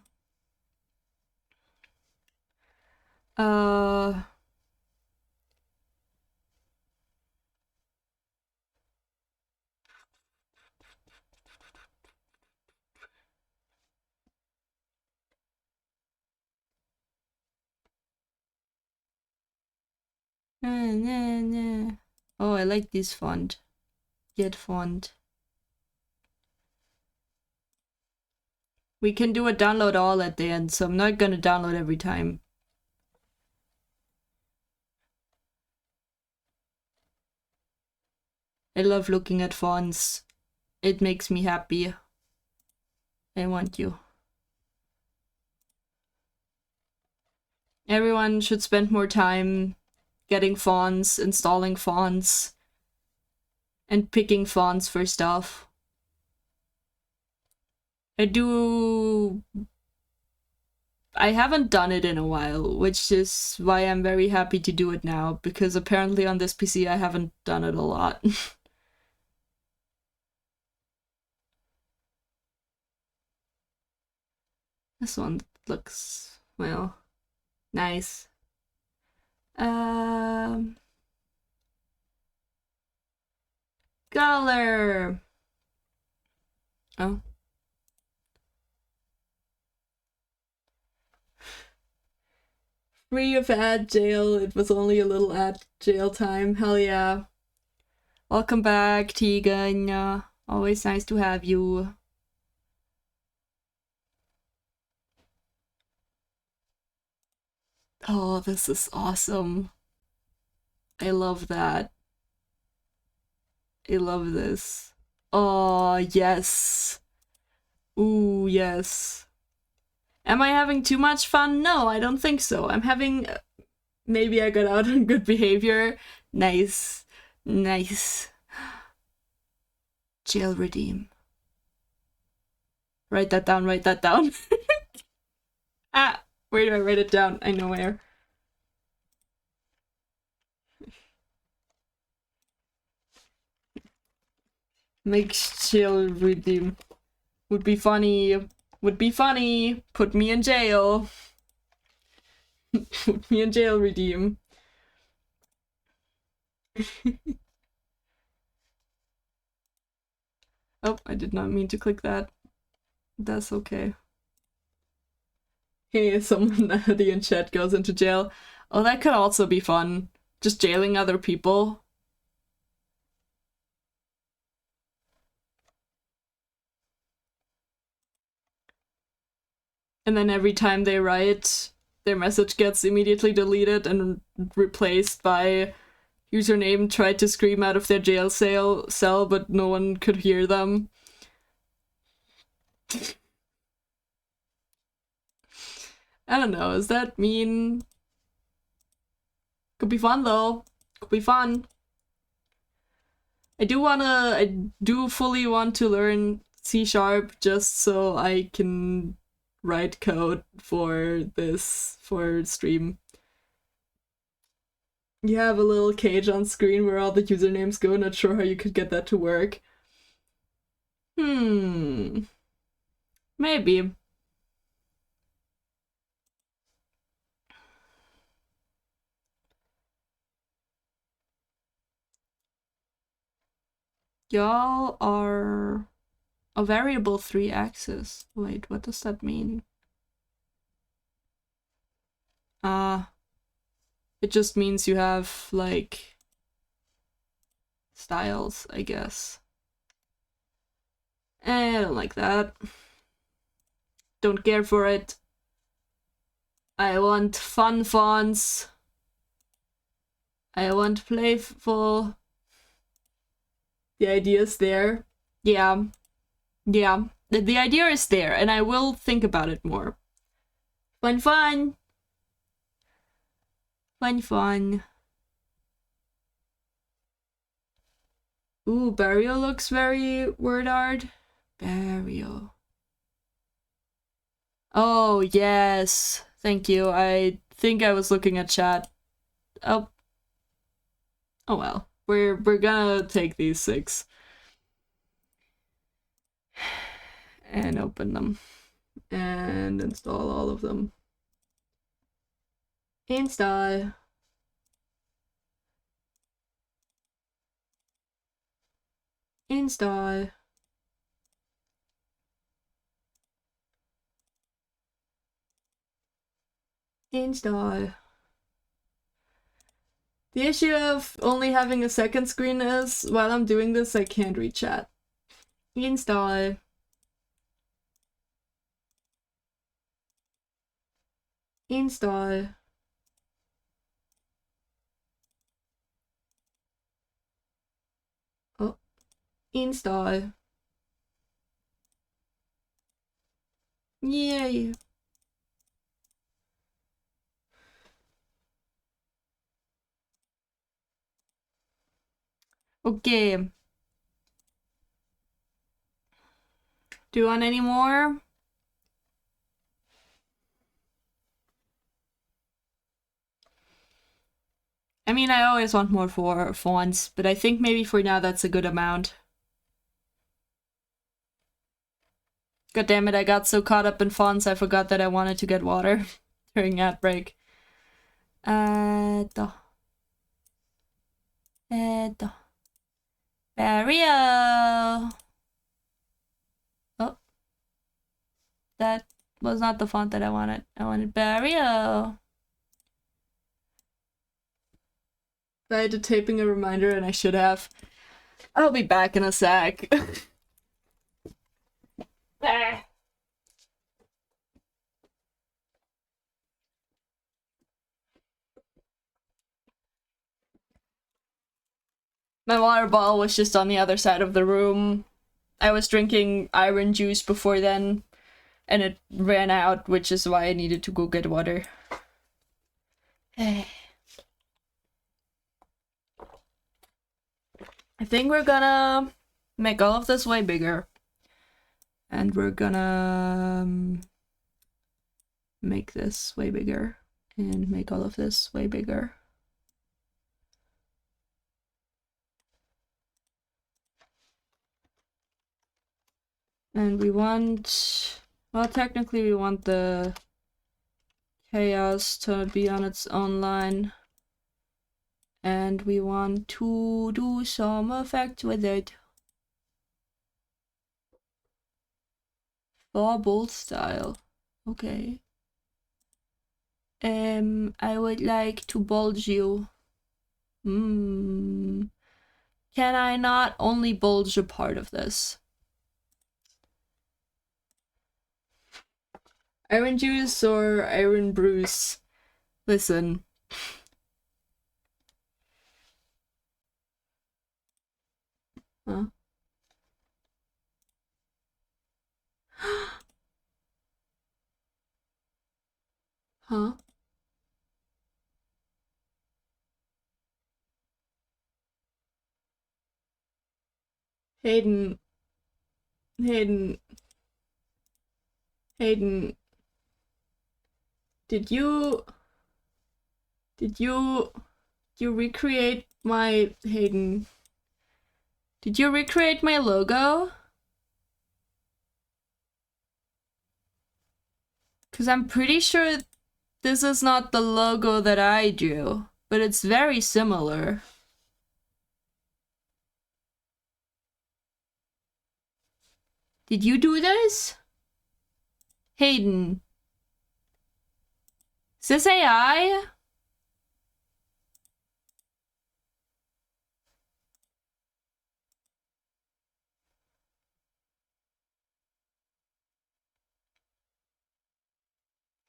[SPEAKER 1] Oh, I like this font. Get font. We can do a download all at the end, so I'm not gonna download every time. I love looking at fonts. It makes me happy. I want you. Everyone should spend more time getting fonts, installing fonts, and picking fonts for stuff. I haven't done it in a while, which is why I'm very happy to do it now, because apparently on this PC I haven't done it a lot. This one looks, well, nice. Color. Oh. Free of ad jail. It was only a little ad jail time. Hell yeah. Welcome back, Tegan. Always nice to have you. Oh, this is awesome. I love that. I love this. Oh, yes. Ooh, yes. Am I having too much fun? No, I don't think so. I'm having... Maybe I got out on good behavior. Nice. Nice. Jail redeem. Write that down, write that down. Ah, where do I write it down? I know where. Make jail redeem. Would be funny. Would be funny. Put me in jail. Put me in jail redeem. Oh, I did not mean to click that. That's okay. Hey, someone in chat goes into jail. Oh, that could also be fun. Just jailing other people. And then every time they write, their message gets immediately deleted and replaced by username tried to scream out of their jail cell, but no one could hear them. I don't know, does that mean... Could be fun though. Could be fun. I do fully want to learn C# just so I can write code for this, for stream. You have a little cage on screen where all the usernames go. Not sure how you could get that to work. Maybe. Y'all are a variable 3-axis. Wait, what does that mean? It just means you have, like, styles, I guess. I don't like that. Don't care for it. I want fun fonts. I want playful. The idea is there. Yeah. Yeah. The idea is there, and I will think about it more. Fun, fun. Fun, fun. Ooh, burial looks very word art. Burial. Oh, yes. Thank you. I think I was looking at chat. Oh. Oh well. We're gonna take these 6. And open them. And install all of them. Install. Install. Install. The issue of only having a second screen is, while I'm doing this, I can't read chat. Install. Install. Oh. Install. Yay. Okay. Do you want any more? I mean, I always want more for fonts, but I think maybe for now that's a good amount. God damn it, I got so caught up in fonts I forgot that I wanted to get water during ad break. Burial. Oh. That was not the font that I wanted. I wanted Burial. I had to taping a reminder and I should have. I'll be back in a sec. My water bottle was just on the other side of the room. I was drinking iron juice before then, and it ran out, which is why I needed to go get water. I think we're gonna make all of this way bigger. And we're gonna make this way bigger. And make all of this way bigger. And we want... Well, technically we want the chaos to be on its own line. And we want to do some effects with it. For bold style. Okay. I would like to bulge you. Can I not only bulge a part of this? Iron Juice or Iron Bruce? Listen. Huh? Huh? Hayden. Hayden, did you recreate my Hayden? Did you recreate my logo? Because I'm pretty sure this is not the logo that I drew, but it's very similar. Did you do this? Hayden. Is this AI?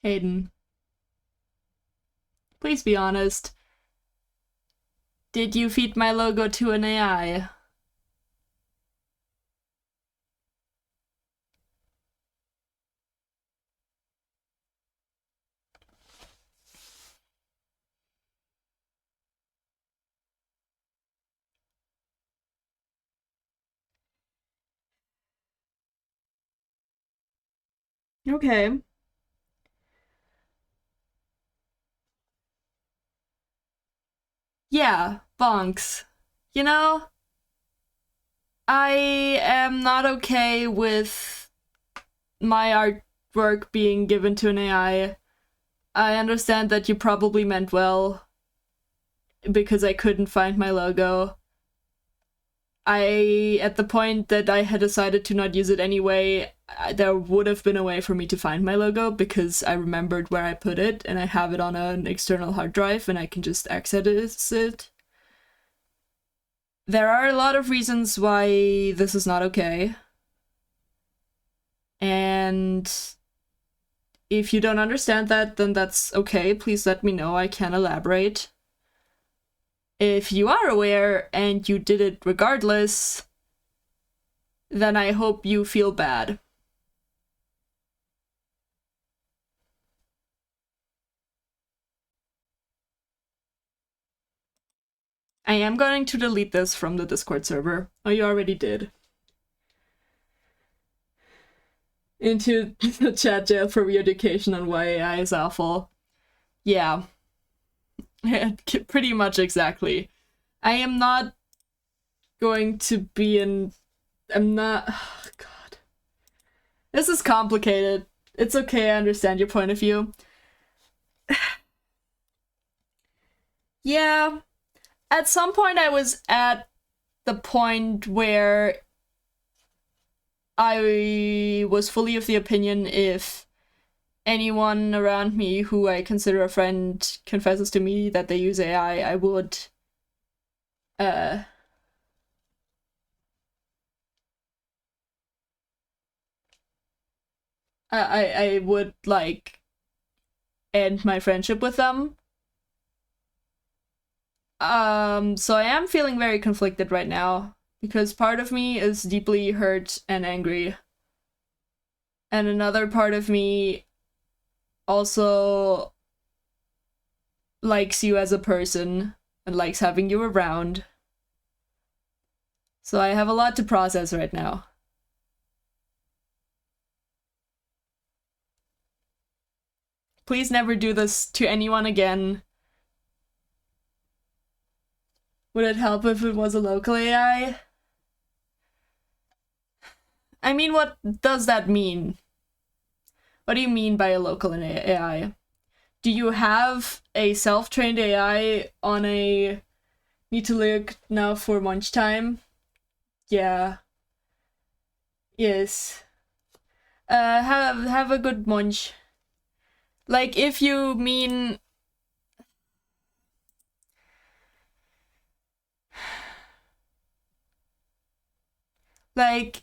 [SPEAKER 1] Hayden. Please be honest. Did you feed my logo to an AI? Okay. Yeah, bonks. You know, I am not okay with my artwork being given to an AI. I understand that you probably meant well, because I couldn't find my logo. At the point that I had decided to not use it anyway, there would have been a way for me to find my logo because I remembered where I put it and I have it on an external hard drive and I can just access it. There are a lot of reasons why this is not okay. And if you don't understand that, then that's okay. Please let me know. I can elaborate. If you are aware and you did it regardless, then I hope you feel bad. I am going to delete this from the Discord server. Oh, you already did. Into the chat jail for re-education on why AI is awful. Yeah. Pretty much exactly. I am not going to be in... I'm not... Oh, God. This is complicated. It's okay, I understand your point of view. Yeah. At some point I was at the point where I was fully of the opinion if anyone around me who I consider a friend confesses to me that they use AI, I would I would like end my friendship with them. So I am feeling very conflicted right now because part of me is deeply hurt and angry. And another part of me also likes you as a person and likes having you around. So I have a lot to process right now. Please never do this to anyone again. Would it help if it was a local AI? I mean, what does that mean? What do you mean by a local AI? Do you have a self-trained AI on a need to look now for lunchtime? Yeah. Yes. Have a good munch. Like, if you mean... Like...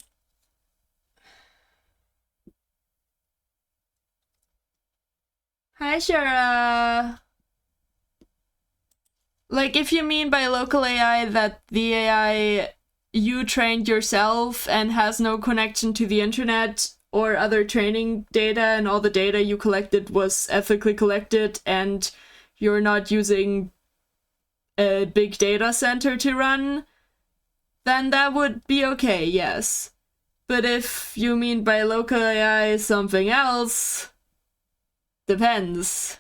[SPEAKER 1] Hi, Shara. Like, if you mean by local AI that the AI you trained yourself and has no connection to the internet or other training data and all the data you collected was ethically collected and you're not using a big data center to run, then that would be okay, yes. But if you mean by local AI something else, depends.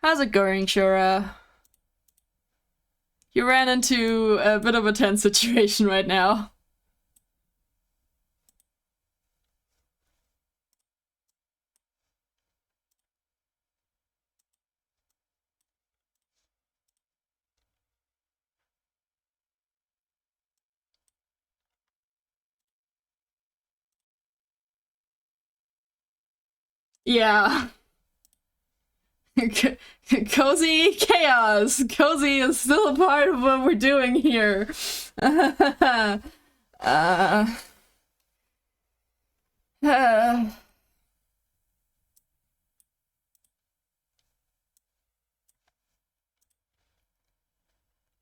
[SPEAKER 1] How's it going, Shura? You ran into a bit of a tense situation right now. Yeah. Cozy chaos. Cozy is still a part of what we're doing here. uh,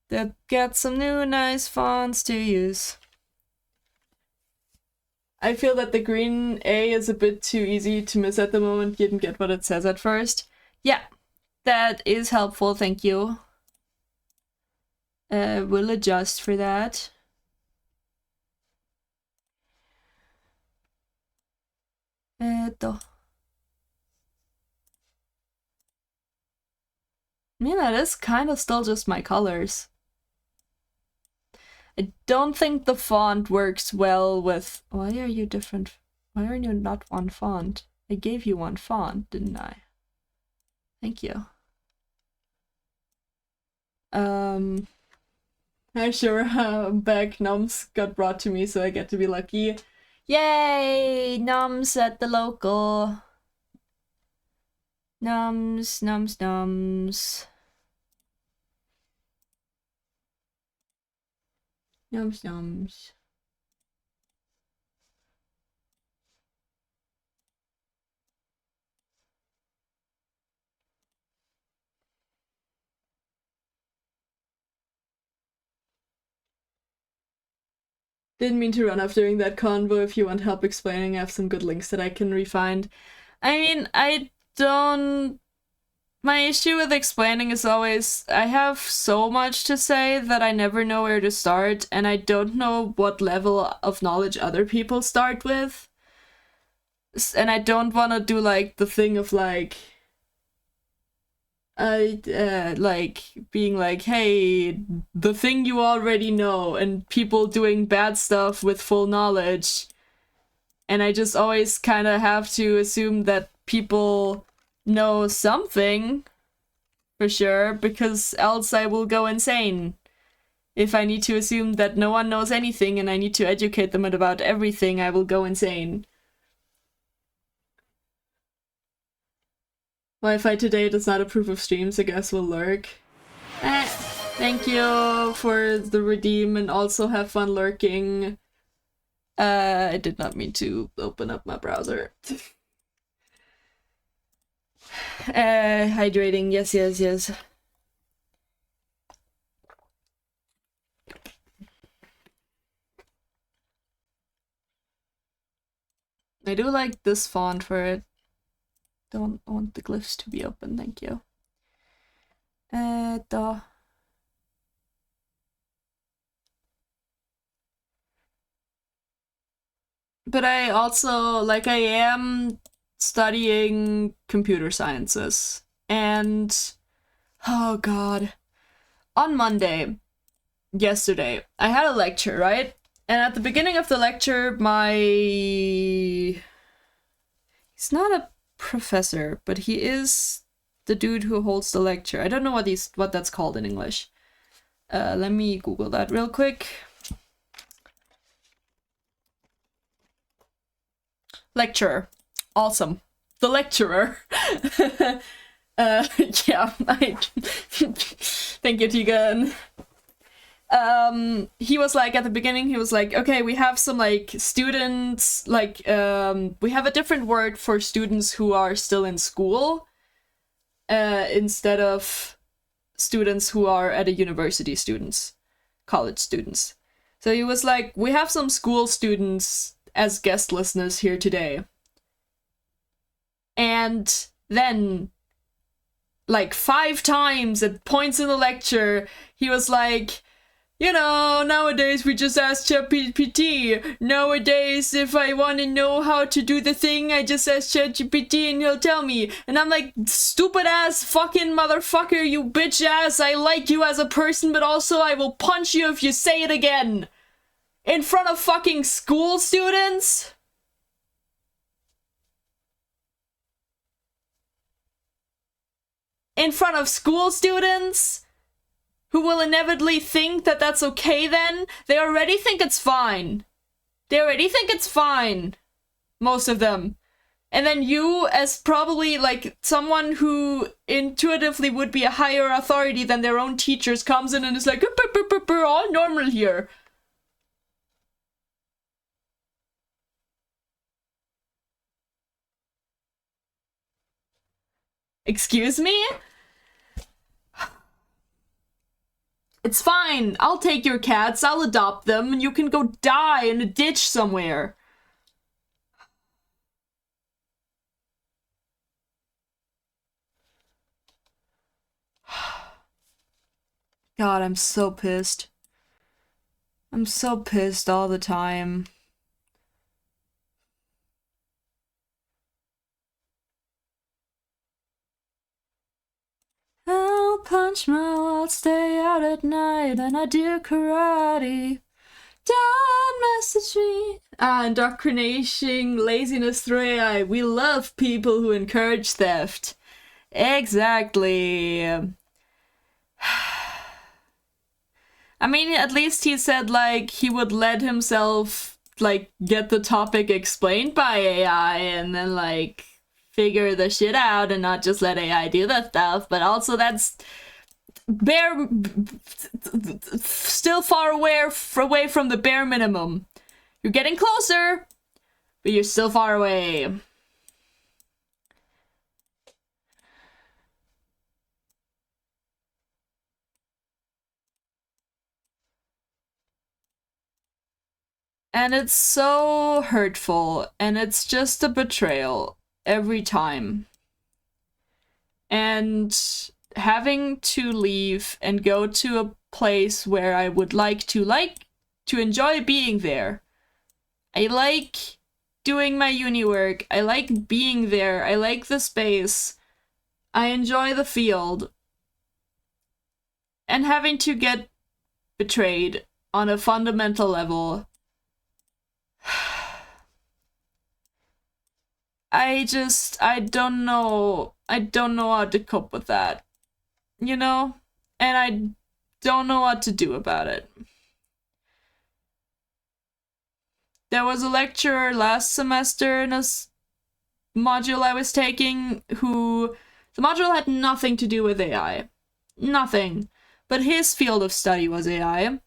[SPEAKER 1] That got some new nice fonts to use. I feel that the green A is a bit too easy to miss at the moment. You didn't get what it says at first. Yeah, that is helpful, thank you. We'll adjust for that. I mean, that is kind of still just my colors. I don't think the font works well with... Why are you different? Why are you not one font? I gave you one font, didn't I? Thank you. Hi, sure, I'm back. Nums got brought to me, so I get to be lucky. Yay! Nums at the local. Nums, nums, nums. Nums, nums. Didn't mean to run off during that convo. If you want help explaining, I have some good links that I can refind. I mean, I don't... My issue with explaining is always, I have so much to say that I never know where to start, and I don't know what level of knowledge other people start with. And I don't want to do, like, the thing of, like... like, being like, hey, the thing you already know, and people doing bad stuff with full knowledge. And I just always kind of have to assume that people know something, for sure, because else I will go insane. If I need to assume that no one knows anything and I need to educate them about everything, I will go insane. Wi-Fi today does not approve of streams, I guess we'll lurk. Thank you for the redeem and also have fun lurking. I did not mean to open up my browser. Hydrating, yes, yes, yes. I do like this font for it. Don't want the glyphs to be open, thank you. But I also, like, I am studying computer sciences. And, oh god. On Monday, yesterday, I had a lecture, right? And at the beginning of the lecture, he's not a professor, but he is the dude who holds the lecture. I don't know what that's called in English. Let me Google that real quick. Lecturer. Awesome. The lecturer. Yeah, thank you, Tegan. He was like, at the beginning, he was like, okay, we have some, like, students, like, we have a different word for students who are still in school, instead of students who are at a university students, college students. So he was like, we have some school students as guest listeners here today. And then, like 5 times at points in the lecture, he was like, you know, nowadays we just ask ChatGPT. Nowadays, if I want to know how to do the thing, I just ask ChatGPT and he'll tell me. And I'm like, stupid ass fucking motherfucker, you bitch ass. I like you as a person, but also I will punch you if you say it again. In front of fucking school students? In front of school students? Who will inevitably think that that's okay then? They already think it's fine. They already think it's fine. Most of them. And then you, as probably like someone who intuitively would be a higher authority than their own teachers, comes in and is like, all normal here. Excuse me? It's fine. I'll take your cats, I'll adopt them, and you can go die in a ditch somewhere. God, I'm so pissed. I'm so pissed all the time. I'll punch my wall, stay out at night, and I do karate. Don't message me. Indoctrination, laziness through AI. We love people who encourage theft. Exactly. I mean, at least he said, like, he would let himself, like, get the topic explained by AI and then, like, figure the shit out and not just let AI do that stuff. But also that's still far away from the bare minimum. You're getting closer, but you're still far away. And it's so hurtful, and it's just a betrayal every time. And having to leave and go to a place where I would like to enjoy being there. I like doing my uni work. I like being there. I like the space. I enjoy the field. And having to get betrayed on a fundamental level. I don't know how to cope with that. You know? And I don't know what to do about it. There was a lecturer last semester in a module I was taking who... The module had nothing to do with AI. Nothing. But his field of study was AI.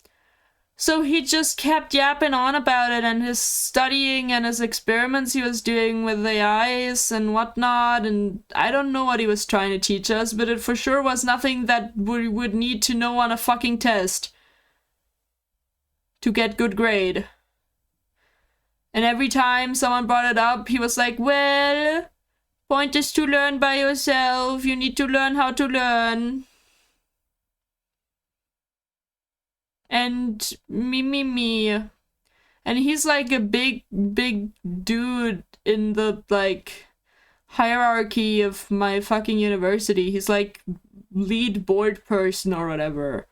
[SPEAKER 1] So he just kept yapping on about it and his studying and his experiments he was doing with AIs and whatnot, and I don't know what he was trying to teach us, but it for sure was nothing that we would need to know on a fucking test to get good grade. And every time someone brought it up, he was like, well, point is to learn by yourself, you need to learn how to learn. And me. And he's like a big dude in the, like, hierarchy of my fucking university. He's like lead board person or whatever.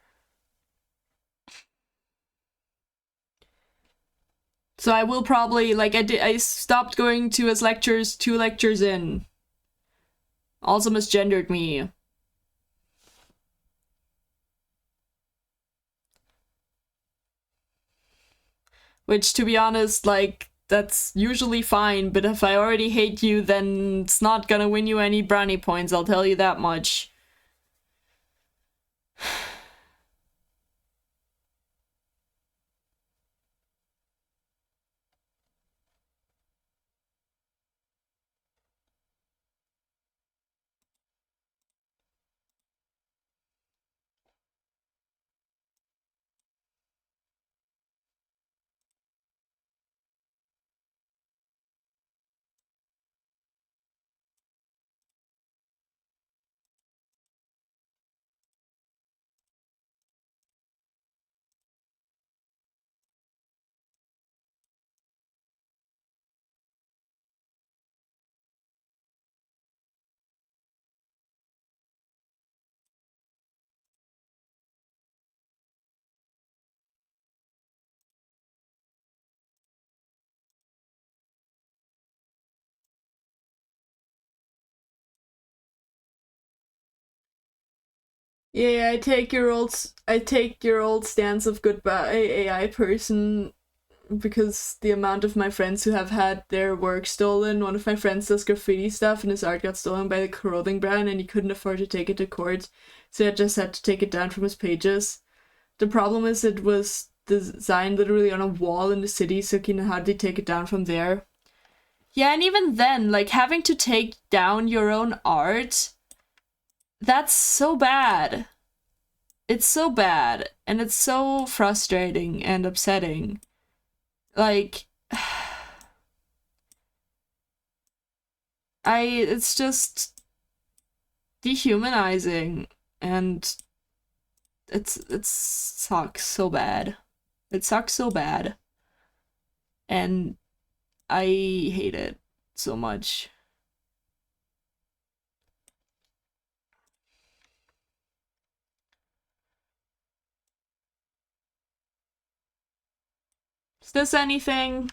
[SPEAKER 1] So I will probably, like, I stopped going to his lectures 2 lectures in. Also misgendered me. Which, to be honest, like, that's usually fine, but if I already hate you, then it's not gonna win you any brownie points, I'll tell you that much. Yeah, I take your old stance of goodbye AI person, because the amount of my friends who have had their work stolen. One of my friends does graffiti stuff and his art got stolen by the clothing brand and he couldn't afford to take it to court, so he just had to take it down from his pages. The problem is it was designed literally on a wall in the city, so he can hardly take it down from there. Yeah, and even then, like, having to take down your own art, that's so bad. It's so bad, and it's so frustrating and upsetting. Like, it's just dehumanizing, and it sucks so bad. It sucks so bad. And I hate it so much. Is this anything?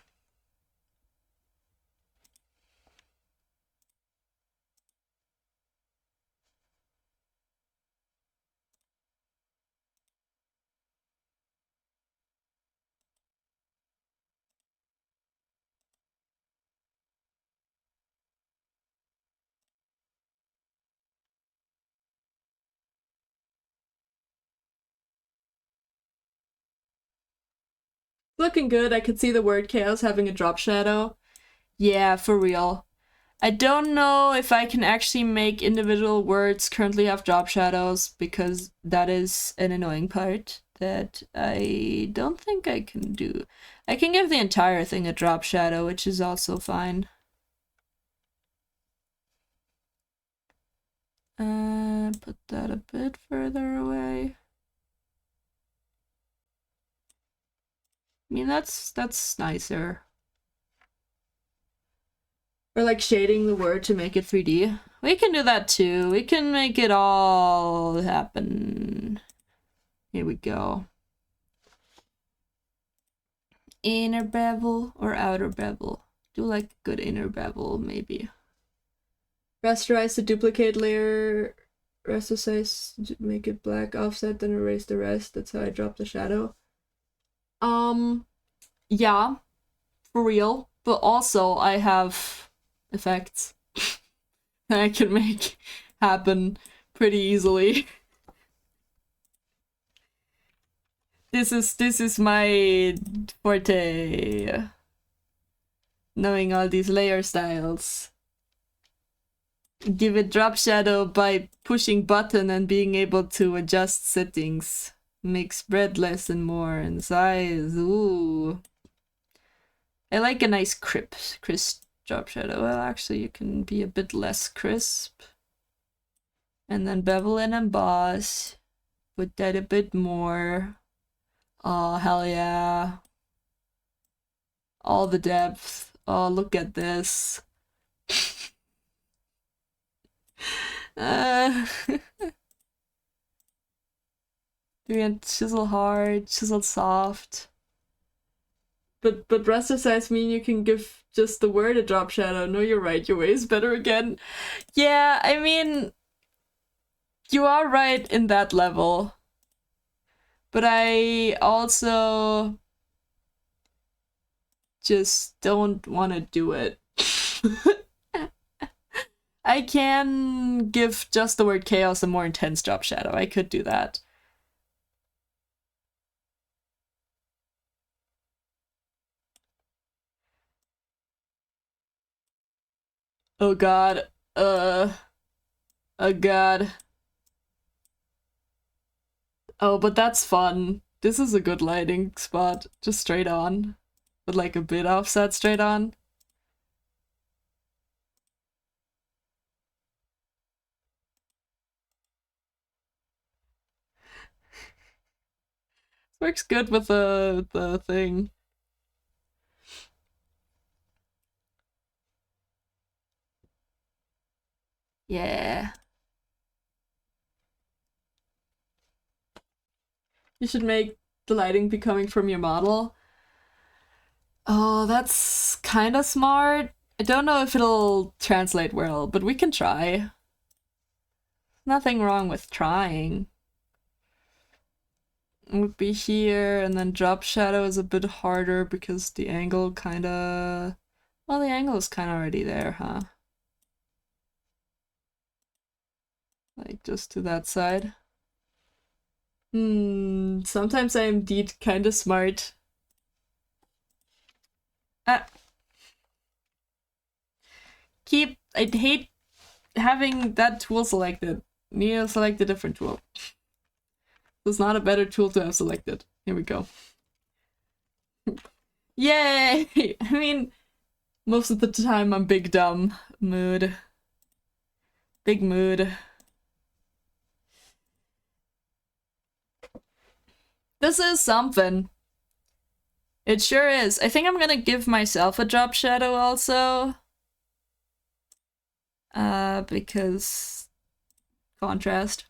[SPEAKER 1] Looking good. I could see the word chaos having a drop shadow. Yeah, for real. I don't know if I can actually make individual words currently have drop shadows, because that is an annoying part that I don't think I can do. I can give the entire thing a drop shadow, which is also fine. Put that a bit further away. I mean, that's nicer. Or like shading the word to make it 3D. We can do that too. We can make it all happen. Here we go. Inner bevel or outer bevel? Do like good inner bevel, maybe. Rasterize the duplicate layer. Rasterize to make it black, offset, then erase the rest. That's how I drop the shadow. Yeah, for real. But also I have effects that I can make happen pretty easily. This is my forte. Knowing all these layer styles. Give it drop shadow by pushing button and being able to adjust settings. Make spread less and more in size. Ooh. I like a nice crisp drop shadow. Well, actually, you can be a bit less crisp. And then bevel and emboss. Put that a bit more. Oh, hell yeah. All the depth. Oh, look at this. Do we want chisel hard, chisel soft? But rasterize mean you can give just the word a drop shadow. No, you're right. Your way is better again. Yeah, I mean, you are right in that level. But I also just don't want to do it. I can give just the word chaos a more intense drop shadow. I could do that. Oh god. Oh god. Oh, but that's fun. This is a good lighting spot. Just straight on. With like a bit offset straight on. Works good with the thing. Yeah. You should make the lighting be coming from your model. Oh, that's kind of smart. I don't know if it'll translate well, but we can try. Nothing wrong with trying. would be here, and then drop shadow is a bit harder because the angle kinda... Well, the angle is kinda already there, huh? Like, just to that side. Sometimes I'm indeed kinda smart. I'd hate having that tool selected. Need to select a different tool. There's not a better tool to have selected. Here we go. Yay! I mean, most of the time I'm big dumb. Mood. Big mood. This is something. It sure is. I think I'm gonna give myself a drop shadow also. Because contrast.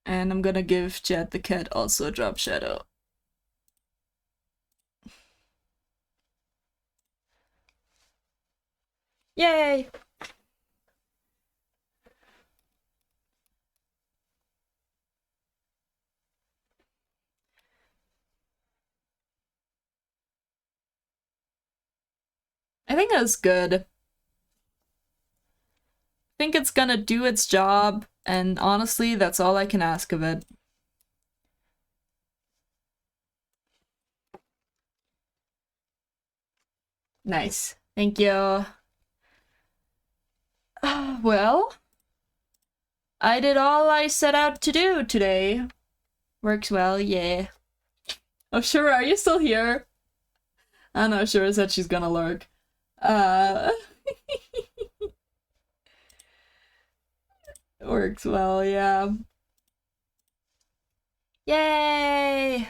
[SPEAKER 1] And I'm gonna give Jet the cat also a drop shadow. Yay! I think that's good. I think it's gonna do its job, and honestly, that's all I can ask of it. Nice. Thank you. Well, I did all I set out to do today. Works well, yeah. Oh, sure, are you still here? I know, sure said she's gonna lurk. Works well, yeah. Yay!